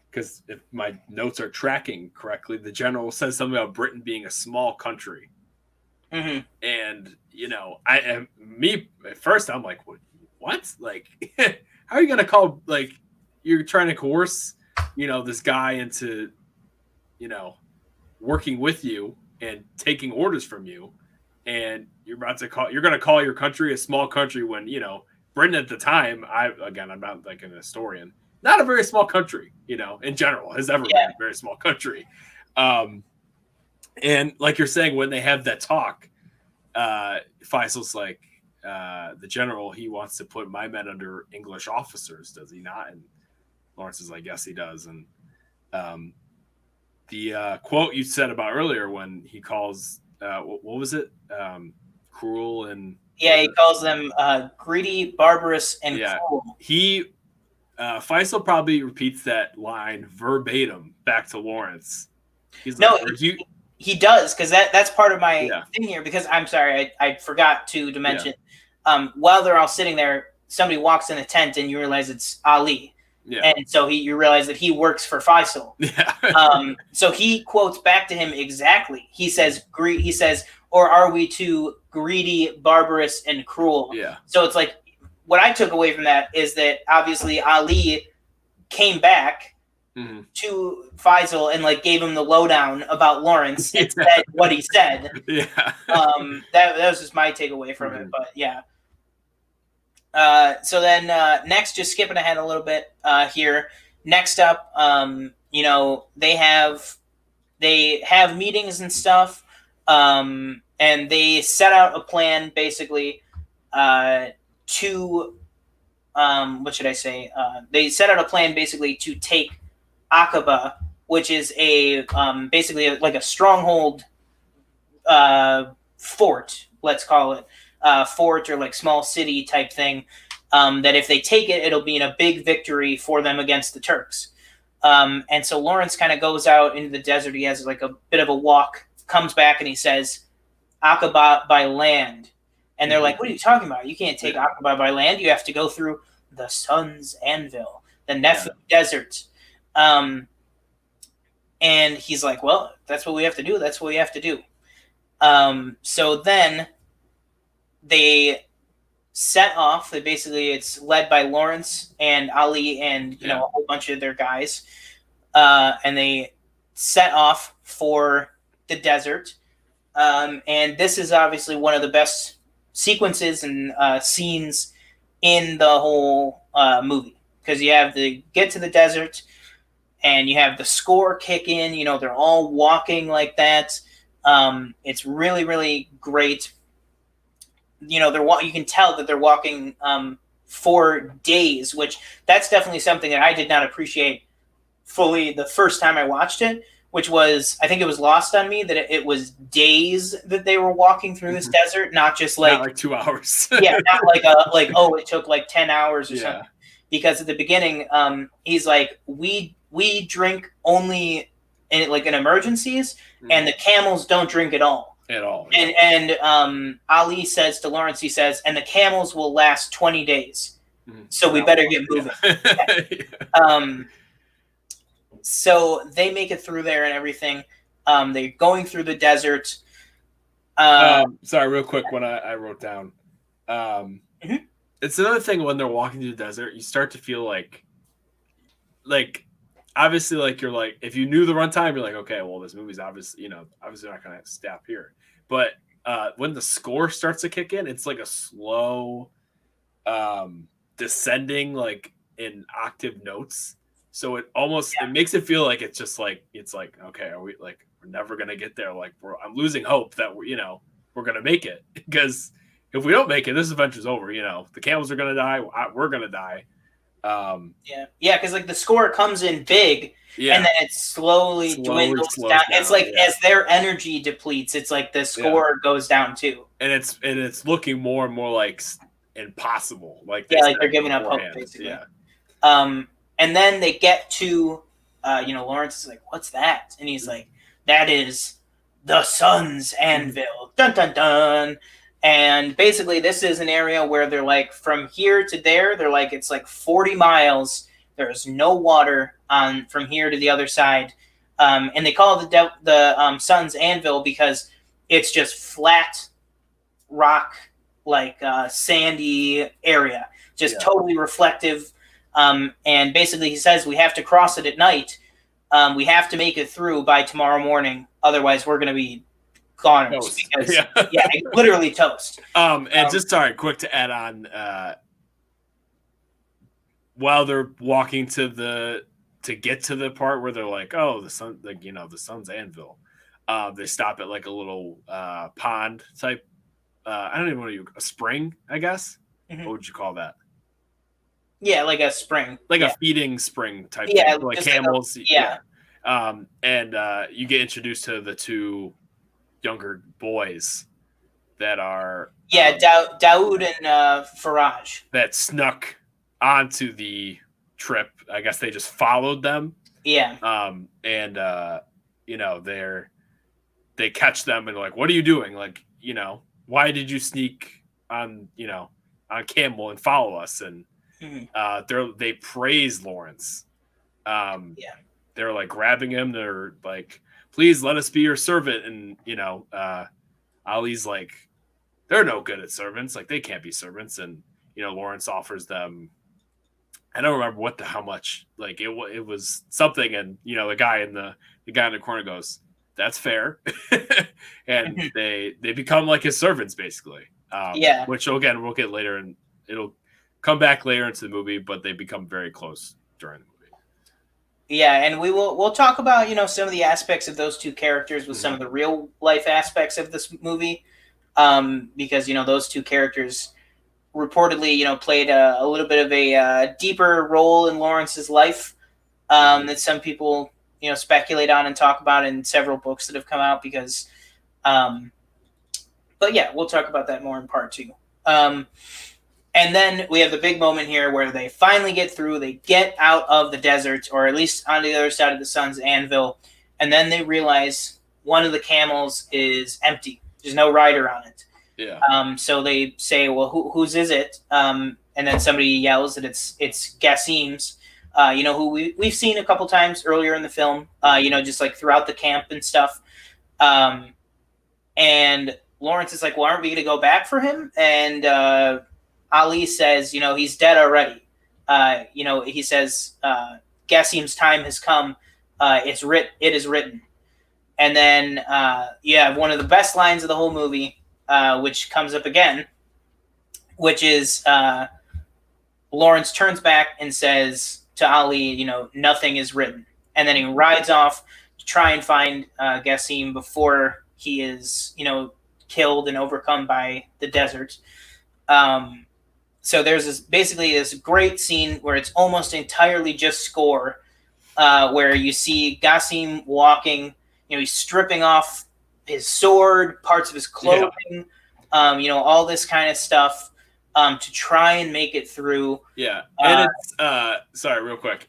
because if my notes are tracking correctly, the general says something about Britain being a small country. Mm-hmm. And at first I'm like, what? Like, how are you gonna call, like, you're trying to coerce this guy into working with you and taking orders from you, and you're gonna call your country a small country when Britain at the time, I'm not like an historian, not a very small country, in general, has ever been a very small country. And like you're saying, when they have that talk, Faisal's like, the general, he wants to put my men under English officers, does he not? And Lawrence is like, yes, he does. And the quote you said about earlier when he calls, what was it? Cruel and... Yeah, he calls them greedy, barbarous, and cruel. Faisal probably repeats that line verbatim back to Lawrence. He's like, he does, because that's part of my thing here. Because I'm sorry, I forgot to mention. While they're all sitting there, somebody walks in the tent, and you realize it's Ali. Yeah. And so you realize that he works for Faisal. Yeah. So he quotes back to him exactly. He says, or are we too greedy, barbarous, and cruel? Yeah. So it's like what I took away from that is that obviously Ali came back to Faisal and like gave him the lowdown about Lawrence and said what he said. Yeah. That was just my takeaway from it. But yeah. So then next, just skipping ahead a little bit here. Next up, you know, they have meetings and stuff, and they set out a plan basically to what should I say? They set out a plan basically to take Aqaba, which is a basically like a stronghold fort, let's call it fort or like small city type thing. That if they take it, it'll be in a big victory for them against the Turks. And so Lawrence kind of goes out into the desert. He has like a bit of a walk, comes back, and he says, Aqaba by land. And they're like, what are you talking about? You can't take Aqaba by land. You have to go through the sun's anvil, the Neph desert. And he's like, well, that's what we have to do. That's what we have to do. So then they set off. They basically, it's led by Lawrence and Ali and, you know, a whole bunch of their guys. And they set off for the desert. And this is obviously one of the best sequences and scenes in the whole movie, because you have the get to the desert and you have the score kick in. You know, they're all walking like that. It's really, really great. You know, you can tell that they're walking for days, which that's definitely something that I did not appreciate fully the first time I watched it, which was, I think it was lost on me that it was days that they were walking through this desert, not just like, not like 2 hours. Yeah, not like it took like 10 hours or something. Because at the beginning, he's like, we drink only in emergencies, and the camels don't drink at all. At all. Yeah. And Ali says to Lawrence, he says, and the camels will last 20 days. So we better get moving. So they make it through there and everything. They're going through the desert. Sorry, real quick, when I wrote down. It's another thing when they're walking through the desert, you start to feel like obviously, like, you're like, if you knew the runtime, you're like, okay, well, this movie's obviously not going to stop here. But when the score starts to kick in, it's like a slow descending, like in octave notes. So it almost it makes it feel like it's just like, okay, are we like, we're never going to get there? Like, I'm losing hope that we're going to make it, because if we don't make it, this adventure's over. You know, the camels are going to die. We're going to die. Because like the score comes in big, and then it slowly dwindles down. It's like as their energy depletes, it's like the score goes down too. And it's looking more and more like impossible. Like like they're giving up hope, basically. And then they get to, Lawrence is like, what's that? And he's like, that is the sun's anvil. Dun dun dun. And basically, this is an area where they're like, from here to there, they're like, it's like 40 miles. There's no water from here to the other side. And they call it the sun's anvil because it's just flat rock, like sandy area, just totally reflective. And basically, he says we have to cross it at night. We have to make it through by tomorrow morning. Otherwise, we're going to be gone. Because, literally toast. And just quick to add on. While they're walking to get to the part where they're like, oh, the sun, like, the sun's anvil. They stop at like a little pond type. I don't even know a spring, I guess. Mm-hmm. What would you call that? Yeah, like a spring. Like a feeding spring type thing. Like camels. And you get introduced to the two younger boys that are... Daoud and Faraj. That snuck onto the trip. I guess they just followed them. Yeah. They catch them and like, what are you doing? Like, why did you sneak on camel and follow us? And they praise Lawrence. They're like grabbing him. They're like, please let us be your servant. And Ali's like, they're no good at servants. Like, they can't be servants. And Lawrence offers them. I don't remember how much. Like it was something, and the guy in the corner goes, "That's fair," and they become like his servants basically. Which again we'll get later, and it'll come back later into the movie, but they become very close during the movie. Yeah, and we'll talk about some of the aspects of those two characters with some of the real life aspects of this movie, because those two characters reportedly played a little bit of a deeper role in Lawrence's life that some people speculate on and talk about in several books that have come out. Because, but yeah, we'll talk about that more in part 2. And then we have the big moment here where they finally get through. They get out of the desert, or at least on the other side of the sun's anvil. And then they realize one of the camels is empty. There's no rider on it. Yeah. So they say, well, whose is it? And then somebody yells that it's Gassim's, who we've seen a couple times earlier in the film, just like throughout the camp and stuff. And Lawrence is like, well, aren't we going to go back for him? And Ali says, he's dead already. He says, Gassim's time has come. It is written. And then you have one of the best lines of the whole movie, which comes up again, which is Lawrence turns back and says to Ali, nothing is written. And then he rides off to try and find Gassim before he is, killed and overcome by the desert. So there's basically this great scene where it's almost entirely just score, where you see Gassim walking, he's stripping off his sword, parts of his clothing, all this kind of stuff to try and make it through. Yeah. And it's, sorry, real quick.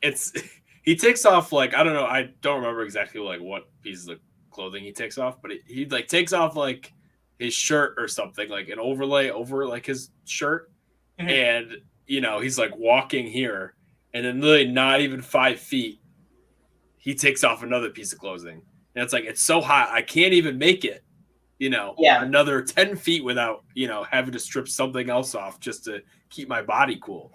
He takes off, like, I don't know. I don't remember exactly like what pieces of clothing he takes off, but he like takes off like his shirt or something, like an overlay over like his shirt. And, he's like walking here, and then literally not even 5 feet, he takes off another piece of clothing. And it's like, it's so hot, I can't even make it, another 10 feet without, having to strip something else off just to keep my body cool.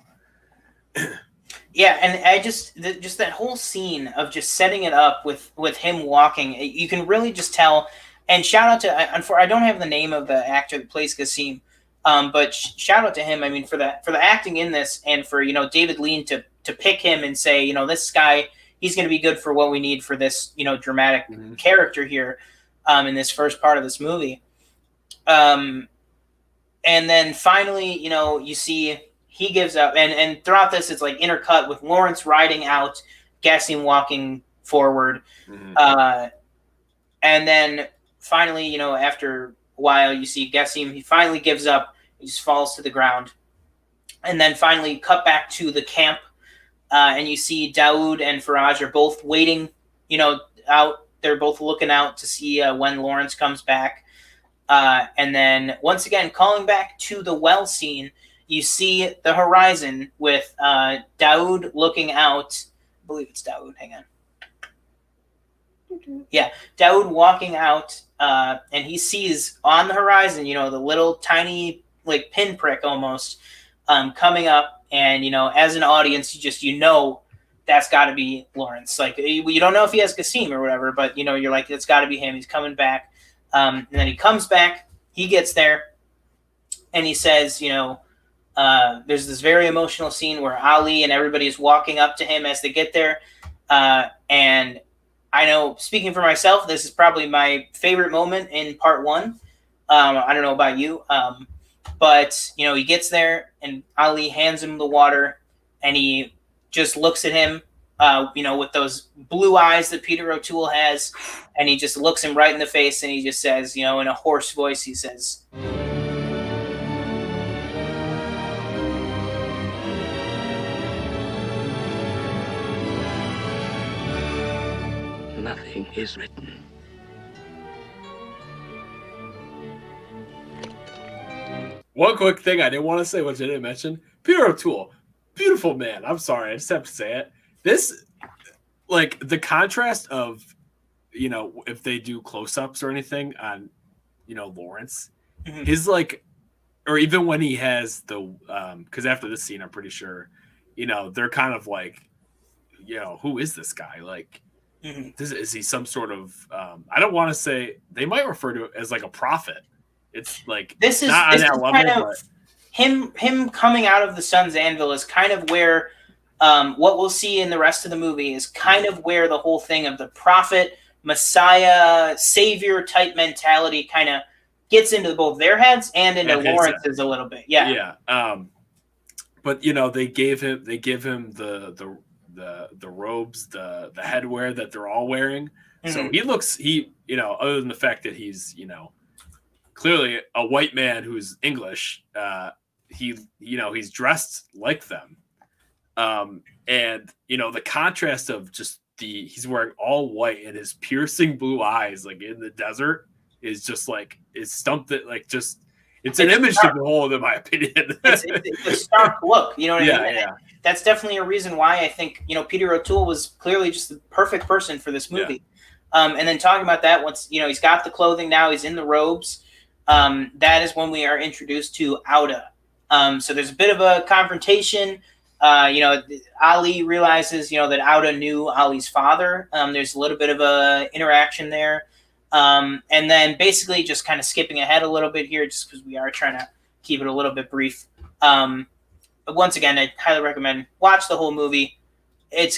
Yeah, and I just that whole scene of just setting it up with him walking, you can really just tell. And shout out to, I don't have the name of the actor that plays Gassim, but shout out to him. I mean, for the acting in this, and for David Lean to pick him and say, this guy, he's going to be good for what we need for this dramatic character here in this first part of this movie. And then finally, you see he gives up, and throughout this it's like intercut with Lawrence riding out, Gassim walking forward, and then finally, after a while, you see Gassim, he finally gives up. He just falls to the ground. And then finally cut back to the camp, and you see Daoud and Faraj are both waiting, out. They're both looking out to see when Lawrence comes back. And then once again, calling back to the well scene, you see the horizon with Daoud looking out. I believe it's Daoud. Hang on. Yeah, Daoud walking out, and he sees on the horizon, the little tiny like pinprick almost coming up, and as an audience, that's got to be Lawrence. Like, you don't know if he has Gassim or whatever, but you're like, it's got to be him. He's coming back, and then he comes back. He gets there, and he says, there's this very emotional scene where Ali and everybody is walking up to him as they get there, and I know, speaking for myself, this is probably my favorite moment in part 1. I don't know about you, but he gets there and Ali hands him the water, and he just looks at him, with those blue eyes that Peter O'Toole has, and he just looks him right in the face, and he just says, in a hoarse voice, he says, "Nothing is written." One quick thing I didn't want to say, which I didn't mention, Peter O'Toole, beautiful man. I'm sorry, I just have to say it. This, like, the contrast of, if they do close-ups or anything on, Lawrence, his, like, or even when he has the because after this scene, I'm pretty sure, they're kind of like, who is this guy? Like, is he some sort of? I don't want to say, they might refer to it as like a prophet. It's like this is not on that level, kind of him coming out of the Sun's Anvil is kind of where what we'll see in the rest of the movie is kind of where the whole thing of the prophet, Messiah, savior type mentality kind of gets into both their heads and into Lawrence's a little bit. Yeah. But they give him the robes, the headwear that they're all wearing. So he looks, other than the fact that he's, clearly a white man who's English, he's dressed like them. And the contrast of just he's wearing all white and his piercing blue eyes, like in the desert, is just like, it's an image to behold, in my opinion. It's a stark look, you know what I mean? Yeah. That's definitely a reason why I think, Peter O'Toole was clearly just the perfect person for this movie. Yeah. And then talking about that, once, he's got the clothing now, he's in the robes. That is when we are introduced to Auda. So there's a bit of a confrontation. Ali realizes, that Auda knew Ali's father. There's a little bit of a interaction there. And then basically just kind of skipping ahead a little bit here, just because we are trying to keep it a little bit brief. But once again, I highly recommend watch the whole movie. It's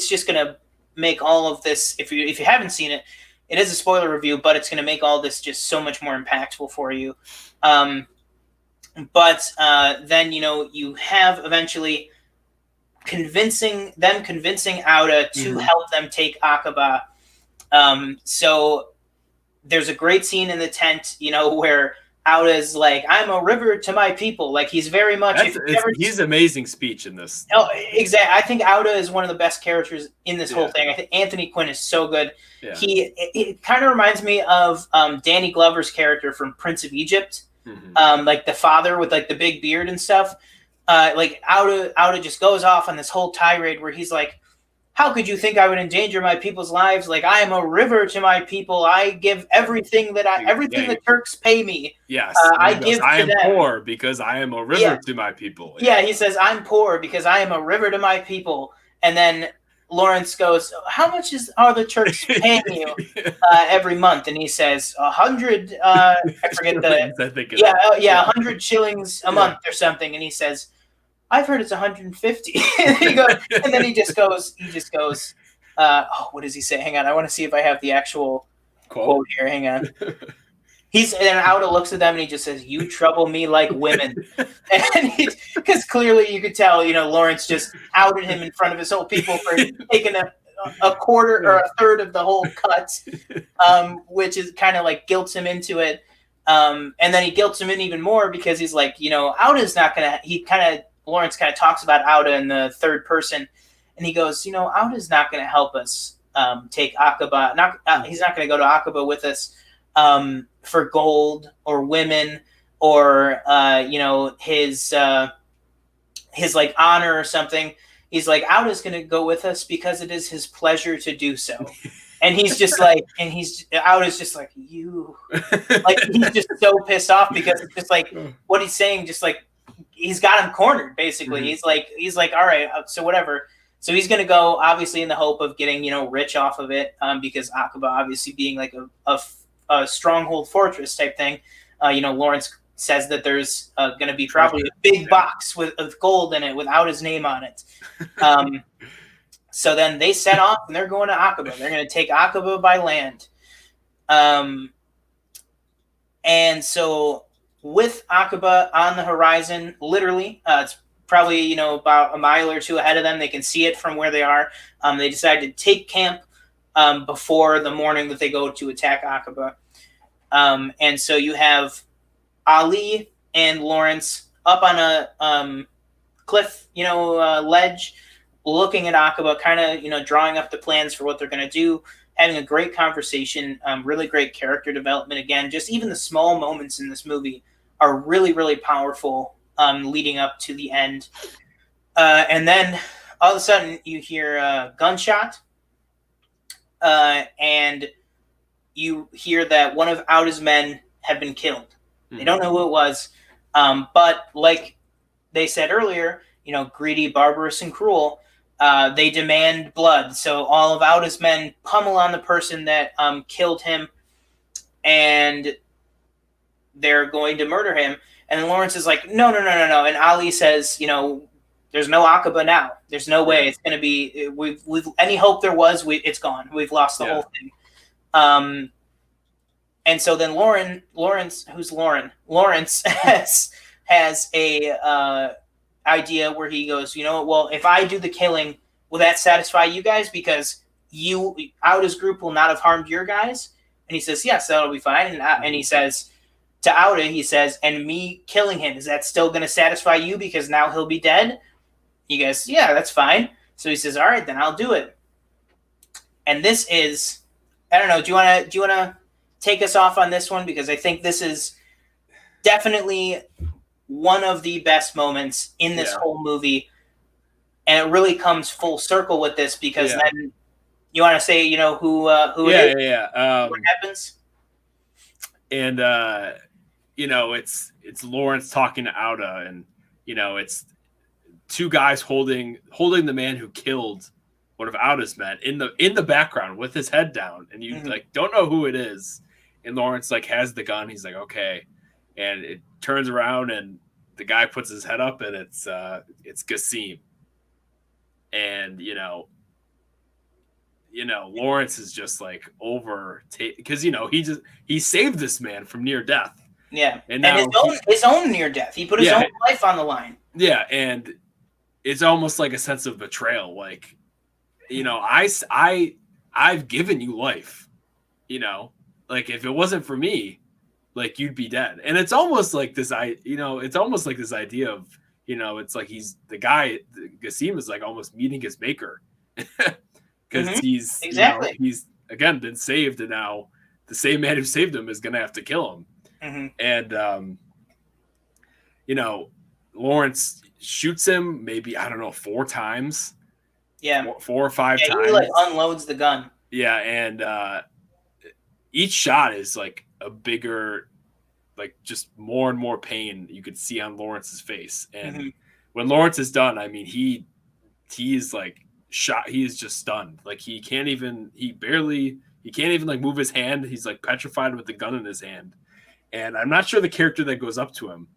just gonna make all of this. If you haven't seen it, it is a spoiler review, but it's gonna make all this just so much more impactful for you. But then you have eventually convincing Auda to help them take Aqaba. So there's a great scene in the tent, where Auda is like, "I'm a river to my people." Like, he's very much. He's amazing speech in this. Oh, exactly. I think Auda is one of the best characters in this whole thing. I think Anthony Quinn is so good. Yeah. It kind of reminds me of Danny Glover's character from Prince of Egypt, like the father with like the big beard and stuff. Like Auda just goes off on this whole tirade where he's like, "How could you think I would endanger my people's lives? Like, I am a river to my people. I give everything the Turks pay me. Yes, I give to them. I am poor because I am a river to my people." Yeah, he says, "I'm poor because I am a river to my people." And then Lawrence goes, "How much are the Turks paying you every month?" And he says, 100. I forget the 100 shillings a month or something. And he says, "I've heard it's 150. And then he just goes, what does he say? Hang on. I want to see if I have the actual quote here. Hang on. And Auda looks at them and he just says, "You trouble me like women." And because clearly you could tell, Lawrence just outed him in front of his whole people for taking a quarter or a third of the whole cut, which is kind of like guilts him into it. And then he guilts him in even more because he's like, Auda's not going to, Lawrence kind of talks about Auda in the third person, and he goes, Auda's not going to help us take Aqaba. He's not going to go to Aqaba with us for gold or women or his like honor or something. He's like, Auda's going to go with us because it is his pleasure to do so. And he's just like, Auda's just like, you, like, he's just so pissed off because it's just like what he's saying, just like, he's got him cornered, basically. He's like, all right, so whatever. So he's going to go, obviously, in the hope of getting, rich off of it, because Aqaba, obviously, being like a stronghold fortress type thing. Lawrence says that there's going to be probably a big box with gold in it without his name on it. So then they set off and they're going to Aqaba. They're going to take Aqaba by land. And so with Aqaba on the horizon, literally, it's probably, about a mile or two ahead of them. They can see it from where they are. They decide to take camp before the morning that they go to attack Aqaba. And so you have Ali and Lawrence up on a cliff, ledge, looking at Aqaba, kind of, drawing up the plans for what they're going to do, having a great conversation, really great character development. Again, just even the small moments in this movie are really, really powerful, leading up to the end. And then all of a sudden you hear a gunshot, and you hear that one of Auda's men have been killed. They don't know who it was. But like they said earlier, greedy, barbarous, and cruel, they demand blood. So all of Auda's men pummel on the person that killed him, and they're going to murder him. And then Lawrence is like, no. And Ali says, there's no Aqaba now. There's no way. It's going to be, we've any hope there was, it's gone. We've lost the whole thing. And so then Lawrence has a idea where he goes, well, if I do the killing, will that satisfy you guys? Because Auda's group will not have harmed your guys. And he says, yes, that'll be fine. And he says to Auda, he says, and me killing him, is that still going to satisfy you? Because now he'll be dead. He goes, yeah, that's fine. So he says, all right, then I'll do it. And this is, I don't know, do you want to take us off on this one? Because I think this is definitely one of the best moments in this whole movie. And it really comes full circle with this, because then you want to say, who it is? What happens? And it's Lawrence talking to Auda, and it's two guys holding the man who killed one of Auda's men in the background with his head down, and you don't know who it is. And Lawrence has the gun. He's like, okay, and it turns around and the guy puts his head up, and it's Qasim. And Lawrence is just over because he saved this man from near death. Yeah, and his own near death. He put his own life on the line. Yeah, and it's almost like a sense of betrayal. I've given you life. If it wasn't for me, you'd be dead. And it's almost like this. It's almost like this idea of it's like he's the guy. Qasim is almost meeting his maker. Because he's he's again been saved, and now the same man who saved him is going to have to kill him. And Lawrence shoots him maybe 4 times. Yeah, 4 or 5 times. He unloads the gun. Yeah, and each shot is a bigger, just more and more pain you could see on Lawrence's face. And when Lawrence is done, I mean he is shot. He is just stunned. He can't even move his hand. He's petrified with the gun in his hand. And I'm not sure the character that goes up to him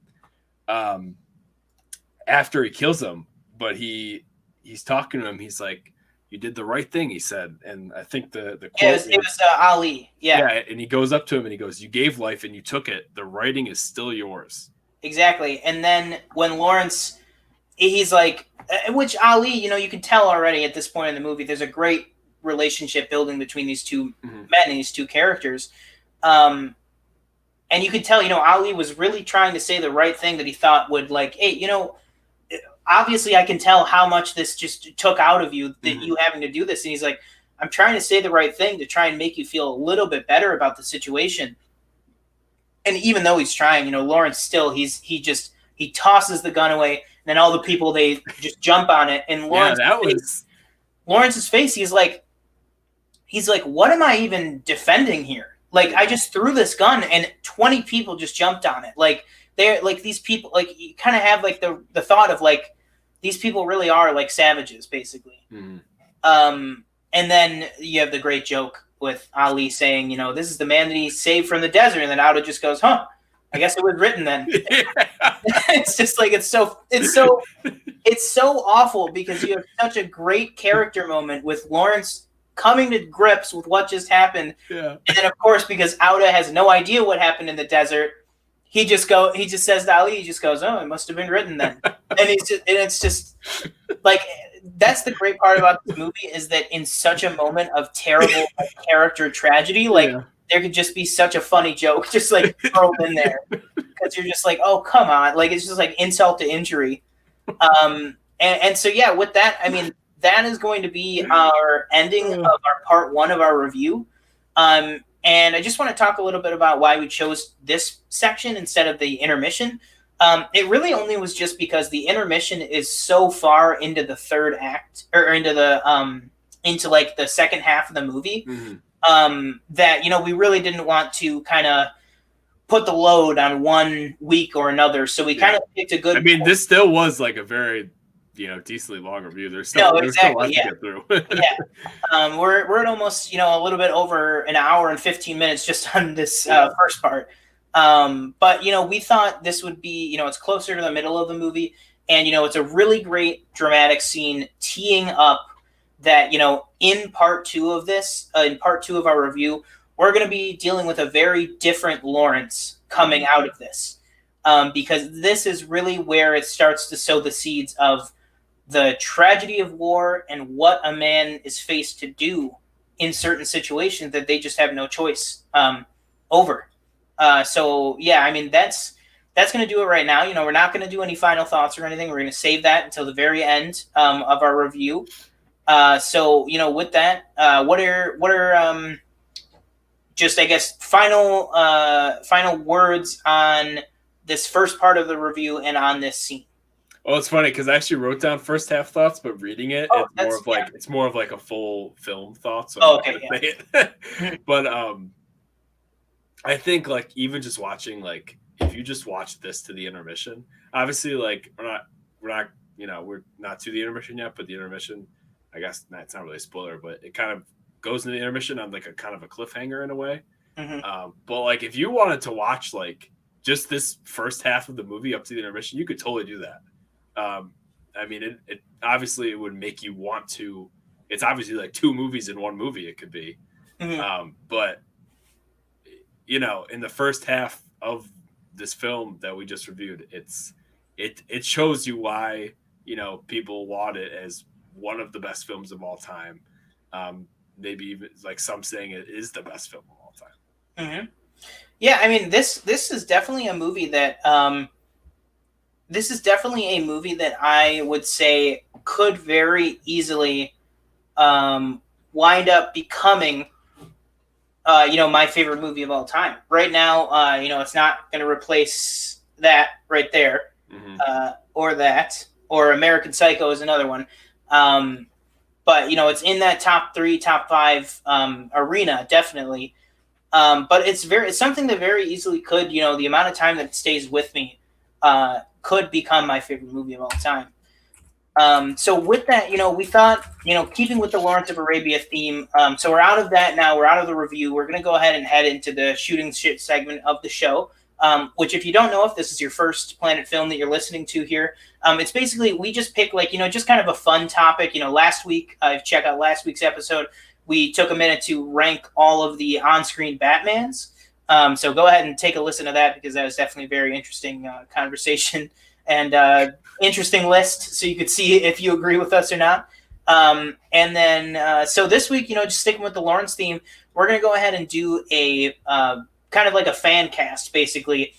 after he kills him, but he's talking to him. He's like, you did the right thing, he said. And I think the quote it was Ali. Yeah, and he goes up to him and he goes, you gave life and you took it. The writing is still yours. Exactly. And then when Lawrence, he's like, which Ali, you can tell already at this point in the movie, there's a great relationship building between these two men and these two characters. And you could tell, Ali was really trying to say the right thing that he thought would hey, obviously I can tell how much this just took out of you, that you having to do this. And he's like, I'm trying to say the right thing to try and make you feel a little bit better about the situation. And even though he's trying, Lawrence still, he tosses the gun away. And then all the people, they just jump on it. And Lawrence's face, he's like, what am I even defending here? I just threw this gun and 20 people just jumped on it. They're these people, you kind of have the thought of these people really are savages, basically. And then you have the great joke with Ali saying, this is the man that he saved from the desert. And then Auda just goes, huh, I guess it was written then. It's just it's so awful, because you have such a great character moment with Lawrence coming to grips with what just happened. Yeah. And then of course, because Auda has no idea what happened in the desert, he just says to Ali, he just goes, oh, it must have been written then. And it's just that's the great part about this movie, is that in such a moment of terrible character tragedy, there could just be such a funny joke just thrown in there, because you're just oh, come on. It's just insult to injury. And so, yeah, with that, I mean, that is going to be our ending of our part 1 of our review. And I just want to talk a little bit about why we chose this section instead of the intermission. It really only was just because the intermission is so far into the third act, or into the second half of the movie, that, we really didn't want to kind of put the load on one week or another. So we kind of picked a good. I mean, this still was like a very, decently long review. There's still a lot to get through. We're at almost, a little bit over an hour and 15 minutes just on this first part. But we thought this would be, it's closer to the middle of the movie, and it's a really great dramatic scene teeing up that, in part two of this, in part two of our review, we're going to be dealing with a very different Lawrence coming out of this, because this is really where it starts to sow the seeds of the tragedy of war and what a man is faced to do in certain situations that they just have no choice over. So yeah, I mean, that's going to do it right now. We're not going to do any final thoughts or anything. We're going to save that until the very end of our review. So with that, what are just, I guess, final words on this first part of the review and on this scene? Well, it's funny because I actually wrote down first half thoughts, but reading it, it's more of like a full film thought. So But I think like even just watching, like if you just watch this to the intermission, obviously like we're not to the intermission yet, but the intermission, I guess it's not really a spoiler, but it kind of goes into the intermission on like a kind of a cliffhanger in a way. But like if you wanted to watch like just this first half of the movie up to the intermission, you could totally do that. I mean, it obviously it would make you want to. It's obviously like two movies in one movie. It could be, but in the first half of this film that we just reviewed, it shows you why people laud it as one of the best films of all time. Maybe even like some saying it is the best film of all time. Yeah, I mean this is definitely a movie that. This is definitely a movie that I would say could very easily wind up becoming, my favorite movie of all time. Right now, it's not going to replace that right there, or American Psycho is another one. But, it's in that top 3, top 5 arena, definitely. But it's something that very easily could, the amount of time that it stays with me, could become my favorite movie of all time. So with that, we thought, keeping with the Lawrence of Arabia theme, so we're out of that now. We're out of the review. We're going to go ahead and head into the shooting shit segment of the show, which if you don't know, if this is your first Planet Film that you're listening to here, it's basically we just pick like, just kind of a fun topic. Last week, check out last week's episode. We took a minute to rank all of the on-screen Batmans. So go ahead and take a listen to that because that was definitely a very interesting conversation and interesting list. So you could see if you agree with us or not. And then so this week, just sticking with the Lawrence theme, we're going to go ahead and do a kind of like a fan cast, basically,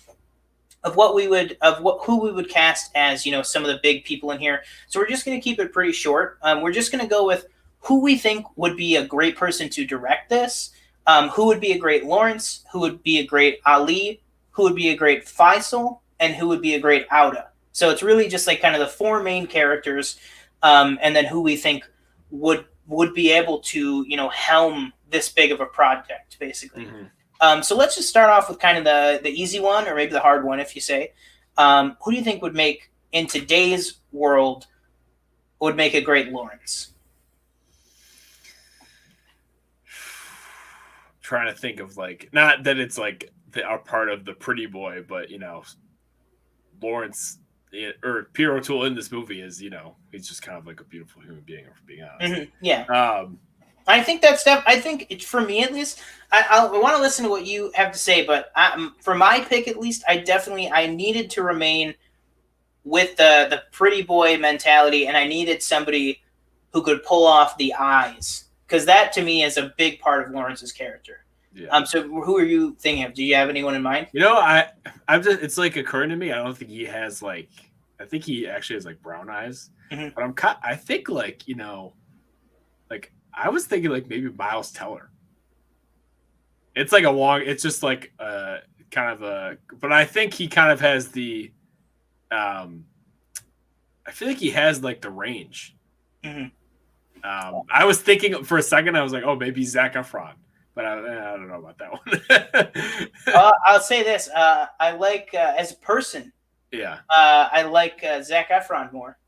of who we would cast as some of the big people in here. So we're just going to keep it pretty short. We're just going to go with who we think would be a great person to direct this. Who would be a great Lawrence, who would be a great Ali, who would be a great Faisal, and who would be a great Auda. So it's really just like kind of the 4 main characters, and then who we think would be able to, helm this big of a project, basically. So let's just start off with kind of the easy one, or maybe the hard one, if you say. Who do you think would make, in today's world, would make a great Lawrence? Trying to think of like, not that it's like a part of the pretty boy, but Lawrence or Pierre O'Toole in this movie is he's just kind of like a beautiful human being, for being honest. Yeah. I think that's I think for me at least, I want to listen to what you have to say, but for my pick at least, I needed to remain with the pretty boy mentality, and I needed somebody who could pull off the eyes. Because that, to me, is a big part of Lawrence's character. Yeah. So who are you thinking of? Do you have anyone in mind? I'm just, it's like occurring to me. I don't think he has I think he actually has like brown eyes. But I think like I was thinking like maybe Miles Teller. It's like it's just like kind of but I think he kind of has the, I feel like he has like the range. I was thinking for a second, I was like, oh, maybe Zac Efron, but I don't know about that I'll say this. I like as a person. Yeah. I like Zac Efron more.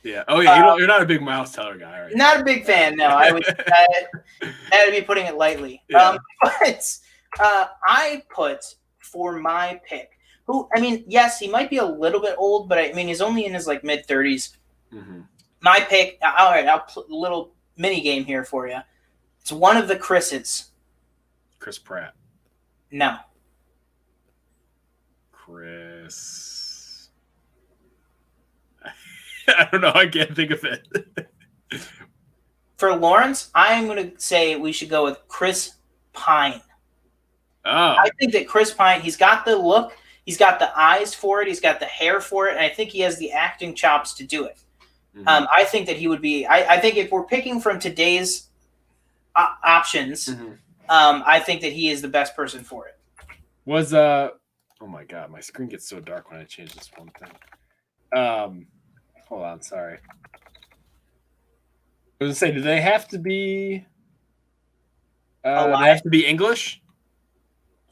Yeah. Oh yeah. You're not a big Miles Teller guy, right? Not a big fan. No, I would. That would be putting it lightly. Yeah. But I put for my pick. Who, I mean, yes, he might be a little bit old, but I mean, he's only in his like mid 30s. Mm-hmm. My pick. All right, I'll put a little mini game here for you. It's one of the Chris's. Chris Pratt. No. Chris. I don't know. I can't think of it. For Lawrence, I'm going to say we should go with Chris Pine. Oh. I think that Chris Pine, he's got the look, he's got the eyes for it, he's got the hair for it, and I think he has the acting chops to do it. Mm-hmm. I think that he would be. I think if we're picking from today's options, I think that he is the best person for it. Was oh my god, my screen gets so dark when I change this one thing. Hold on, sorry. I was gonna say, do they have to be? They have to be English.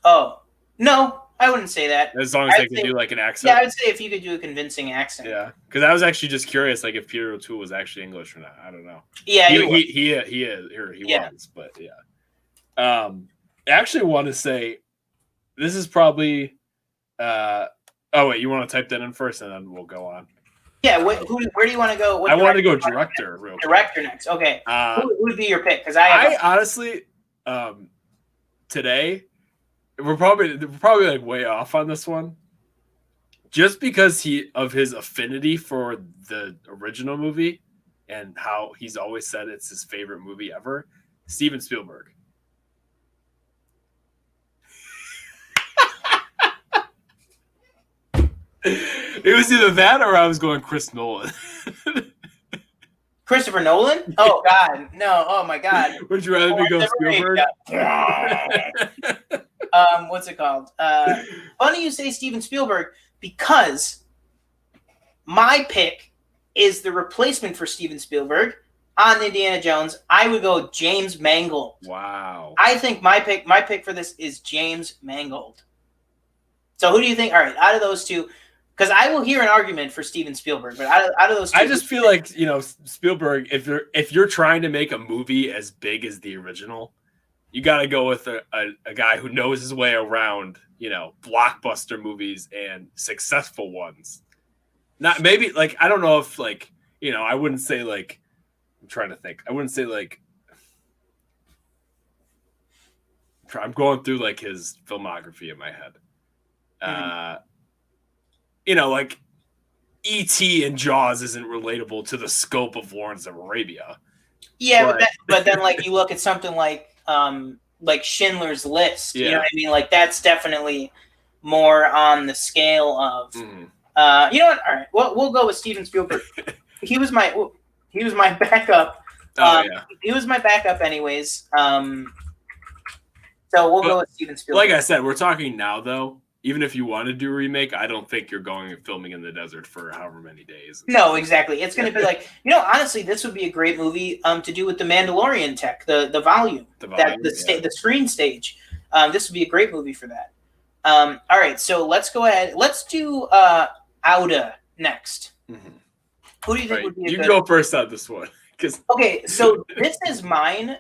Oh no, I wouldn't say that. As long as they can do like an accent. Yeah, I would say if you could do a convincing accent. Yeah, because I was actually just curious, like if Peter O'Toole was actually English or not. I don't know. Yeah, he was, but yeah. I actually want to say, this is probably. Oh wait, you want to type that in first, and then we'll go on. Yeah, where do you want to go? I want to go director. Real quick. Director next. Okay, who would be your pick? Because I honestly, today. We're probably like way off on this one, just because of his affinity for the original movie and how he's always said it's his favorite movie ever. Steven Spielberg. It was either that or I was going Chris Nolan. Christopher Nolan? Oh God, no! Oh my God! Would you rather go Spielberg? What's it called? Funny you say Steven Spielberg, because my pick is the replacement for Steven Spielberg on Indiana Jones. I would go James Mangold. Wow. I think my pick for this is James Mangold. So who do you think? All right, out of those two, because I will hear an argument for Steven Spielberg, but out of those two, I just feel like, Spielberg, if you're trying to make a movie as big as the original, you got to go with a guy who knows his way around, blockbuster movies and successful ones. Not maybe like, I don't know if like, I wouldn't say like, I'm trying to think. I wouldn't say like, I'm going through like his filmography in my head. Like E.T. and Jaws isn't relatable to the scope of Lawrence of Arabia. Yeah, but then like you look at something like Schindler's List. Yeah. You know what I mean? Like that's definitely more on the scale of. You know what? All right, we'll go with Steven Spielberg. He was my backup. He was my backup, anyways. So we'll go with Steven Spielberg. Like I said, we're talking now though. Even if you want to do a remake, I don't think you're going and filming in the desert for however many days. No, exactly. It's going to be like, honestly, this would be a great movie to do with the Mandalorian tech, the volume, the screen stage. This would be a great movie for that. All right, so let's go ahead. Let's do Auda next. Mm-hmm. Who do you think would be a good... You go first on this one. Okay, so this is mine.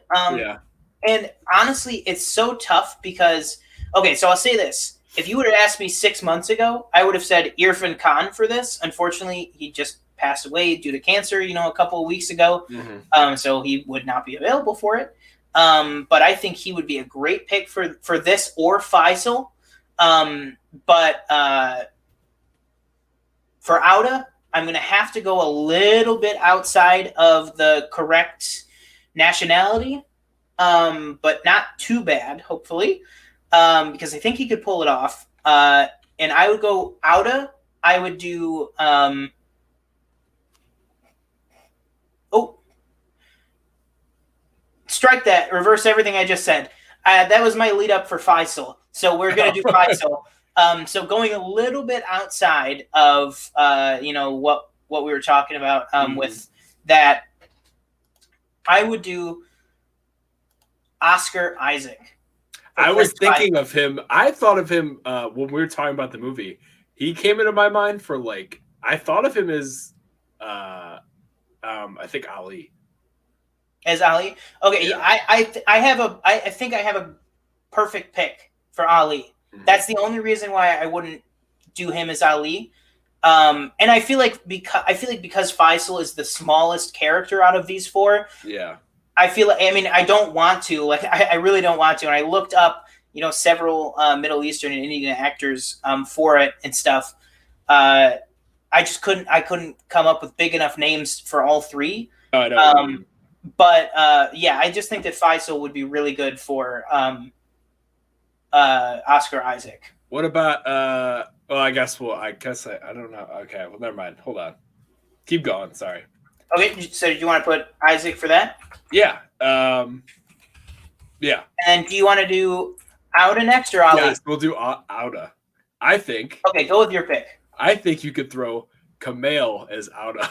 And honestly, it's so tough because... Okay, so I'll say this. If you would have asked me 6 months ago, I would have said Irfan Khan for this. Unfortunately, he just passed away due to cancer, a couple of weeks ago. Mm-hmm. So he would not be available for it. But I think he would be a great pick for this or Faisal. But for Auda, I'm going to have to go a little bit outside of the correct nationality, but not too bad, hopefully. Because I think he could pull it off. And I would go Auda. I would do... strike that. Reverse everything I just said. That was my lead up for Faisal. So we're going to do Faisal. So going a little bit outside of, what we were talking about with that, I would do Oscar Isaac. I was thinking of him. I thought of him when we were talking about the movie. He came into my mind for like I thought of him as I think Ali. As Ali? Okay, yeah. I think I have a perfect pick for Ali. Mm-hmm. That's the only reason why I wouldn't do him as Ali. And I feel like because Faisal is the smallest character out of these four. Yeah. I feel like, I mean, I don't want to, like, I really don't want to. And I looked up, several Middle Eastern and Indian actors for it and stuff. I couldn't come up with big enough names for all three. Oh, I know. But yeah, I just think that Faisal would be really good for Oscar Isaac. What about, well, I guess I don't know. Okay, well, never mind. Hold on. Keep going. Sorry. Okay, so do you want to put Isaac for that? Yeah. Yeah. And do you want to do Auda next or Ali? Yes, we'll do Auda. I think. Okay, go with your pick. I think you could throw Kumail as Auda.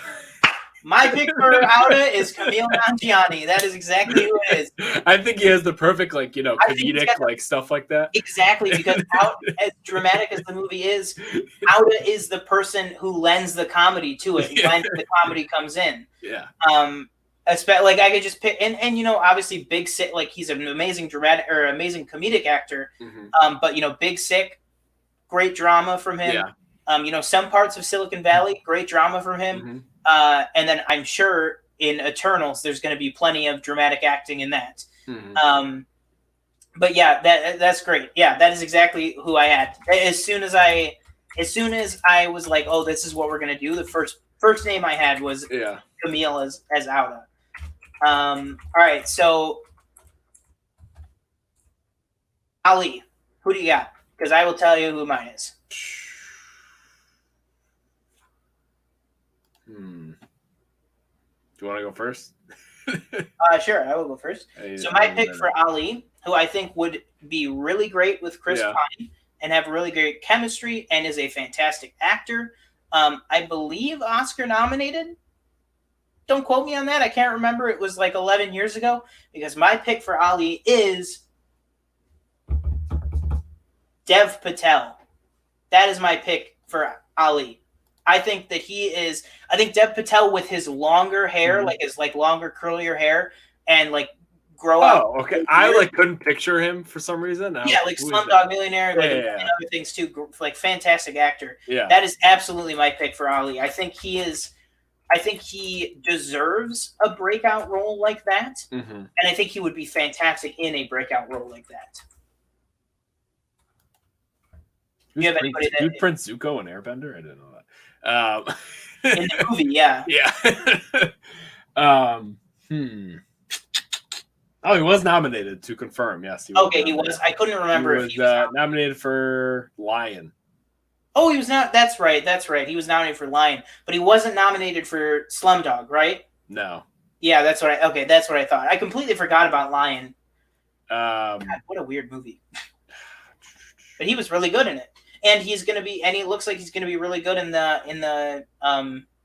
My pick for Auda is Kumail Nanjiani. That is exactly who it is. I think he has the perfect, like, comedic, like, stuff like that. Exactly, because as dramatic as the movie is, Auda is the person who lends the comedy to it when the comedy comes in. Yeah. Like, I could just pick, and obviously Big Sick, like, he's an amazing amazing comedic actor. Mm-hmm. But Big Sick, great drama from him. Yeah. Some parts of Silicon Valley, great drama from him. Mm-hmm. And then I'm sure in Eternals, there's going to be plenty of dramatic acting in that. Mm-hmm. But yeah, that's great. Yeah, that is exactly who I had. As soon as I was like, oh, this is what we're going to do, the first name I had was Kumail as Auda. All right, so Ali, who do you got? Because I will tell you who mine is. Do you want to go first? Sure, I will go first. So my pick for Ali, who I think would be really great with Chris Pine and have really great chemistry and is a fantastic actor. I believe Oscar nominated. Don't quote me on that. I can't remember. It was like 11 years ago, because my pick for Ali is Dev Patel. That is my pick for Ali. I think that Dev Patel with his longer hair, mm-hmm. like his longer curlier hair, and like grow out. Oh, okay. I couldn't picture him for some reason. Like Slumdog Millionaire, and other things too. Like, fantastic actor. Yeah, that is absolutely my pick for Ali. I think he deserves a breakout role like that, mm-hmm. and I think he would be fantastic in a breakout role like that. Did Prince Zuko an Airbender? I didn't know that. In the movie, yeah. Yeah. Oh, he was nominated, to confirm. Yes. He was. I couldn't remember if he was nominated for Lion. Oh, he was not. That's right. He was nominated for Lion, but he wasn't nominated for Slumdog, right? No. Yeah, that's what I thought. I completely forgot about Lion. God, what a weird movie. But he was really good in it. And he looks like he's gonna be really good in the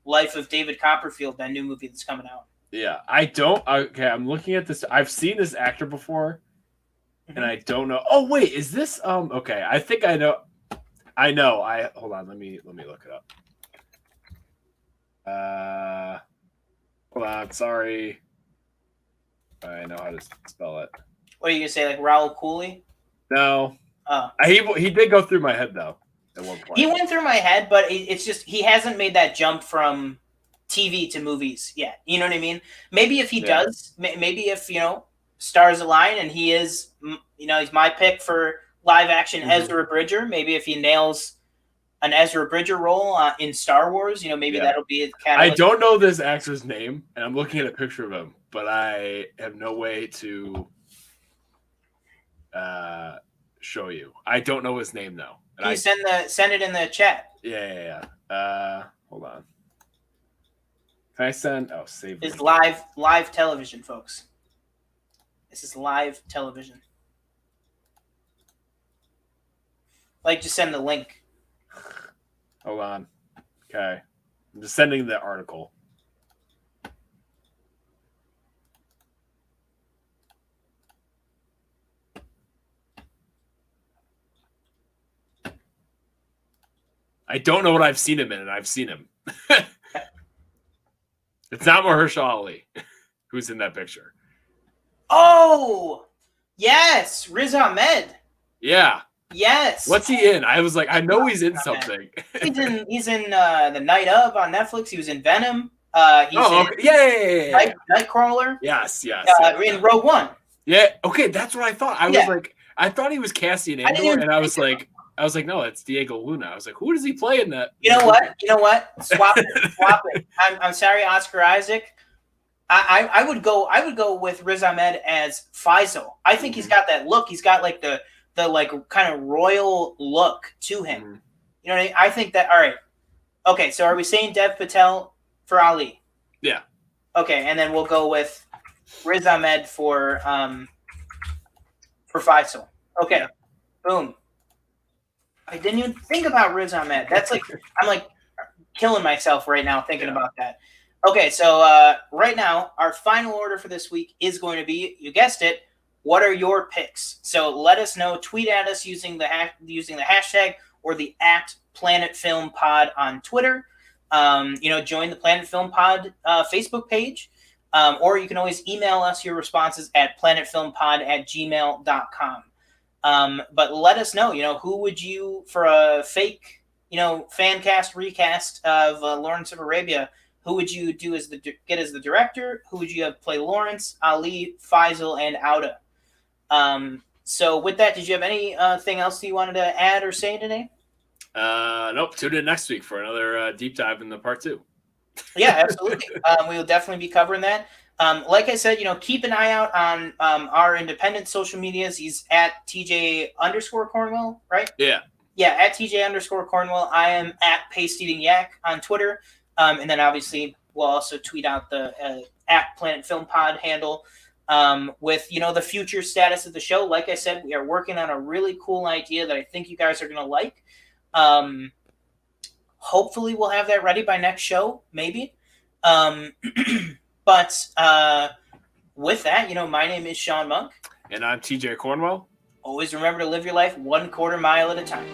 Life of David Copperfield, that new movie that's coming out. Yeah, I'm looking at this. I've seen this actor before, mm-hmm. and I don't know. Oh wait, is this okay? I think I know. Hold on. Let me look it up. Hold on. Sorry. I know how to spell it. What are you gonna say? Like Raul Cooley? No. He did go through my head though at one point. He went through my head, but it's just he hasn't made that jump from TV to movies yet. You know what I mean? Maybe if he does, maybe if stars align and he is, he's my pick for live action mm-hmm. Ezra Bridger. Maybe if he nails an Ezra Bridger role in Star Wars, maybe that'll be a catalyst. I don't know this actor's name, and I'm looking at a picture of him, but I have no way to show you. I don't know his name though. Can you send it in the chat? Yeah. Hold on. Can I send? Oh, save. It's live television, folks. This is live television. Just send the link. Hold on. Okay, I'm just sending the article. I don't know what I've seen him in, and I've seen him. It's not Mahershala Ali who's in that picture. Oh, yes, Riz Ahmed. Yeah. Yes. What's he in? I was like, I know he's in something. He's in The Night Of on Netflix. He was in Venom. He's okay. Nightcrawler. Yes. In Rogue One. Yeah. Okay, that's what I thought. I was like, I thought he was Cassian Andor, and I was like, no, it's Diego Luna. I was like, who does he play in that? You know what? Swap it. I'm sorry, Oscar Isaac. I would go with Riz Ahmed as Faisal. I think he's got that look. He's got like the like kind of royal look to him. Mm-hmm. You know what I mean? I think that. All right. Okay, so are we saying Dev Patel for Ali? Yeah. Okay, and then we'll go with Riz Ahmed for Faisal. Okay. Yeah. Boom. I didn't even think about Riz Ahmed. That's like I'm like killing myself right now thinking about that. Okay, so right now our final order for this week is going to be, you guessed it, what are your picks? So let us know. Tweet at us using the hashtag or the @PlanetFilmPod on Twitter. Join the Planet Film Pod Facebook page, or you can always email us your responses at planetfilmpod@gmail.com. But let us know, who would you, for a fake, fan cast recast of Lawrence of Arabia, who would you do as the director? Who would you have play Lawrence, Ali, Faisal, and Auda? So with that, did you have anything else that you wanted to add or say today? Nope. Tune in next week for another deep dive in the part 2. Yeah, absolutely. We will definitely be covering that. Like I said, keep an eye out on our independent social medias. He's at TJ_Cornwell, right? Yeah. Yeah, at TJ_Cornwell. I am at Paste Eating Yak on Twitter. And then obviously we'll also tweet out the @Planet Film Pod handle with, the future status of the show. Like I said, we are working on a really cool idea that I think you guys are going to like. Hopefully we'll have that ready by next show, maybe. But with that, my name is Sean Monk. And I'm TJ Cornwell. Always remember to live your life 1/4 mile at a time.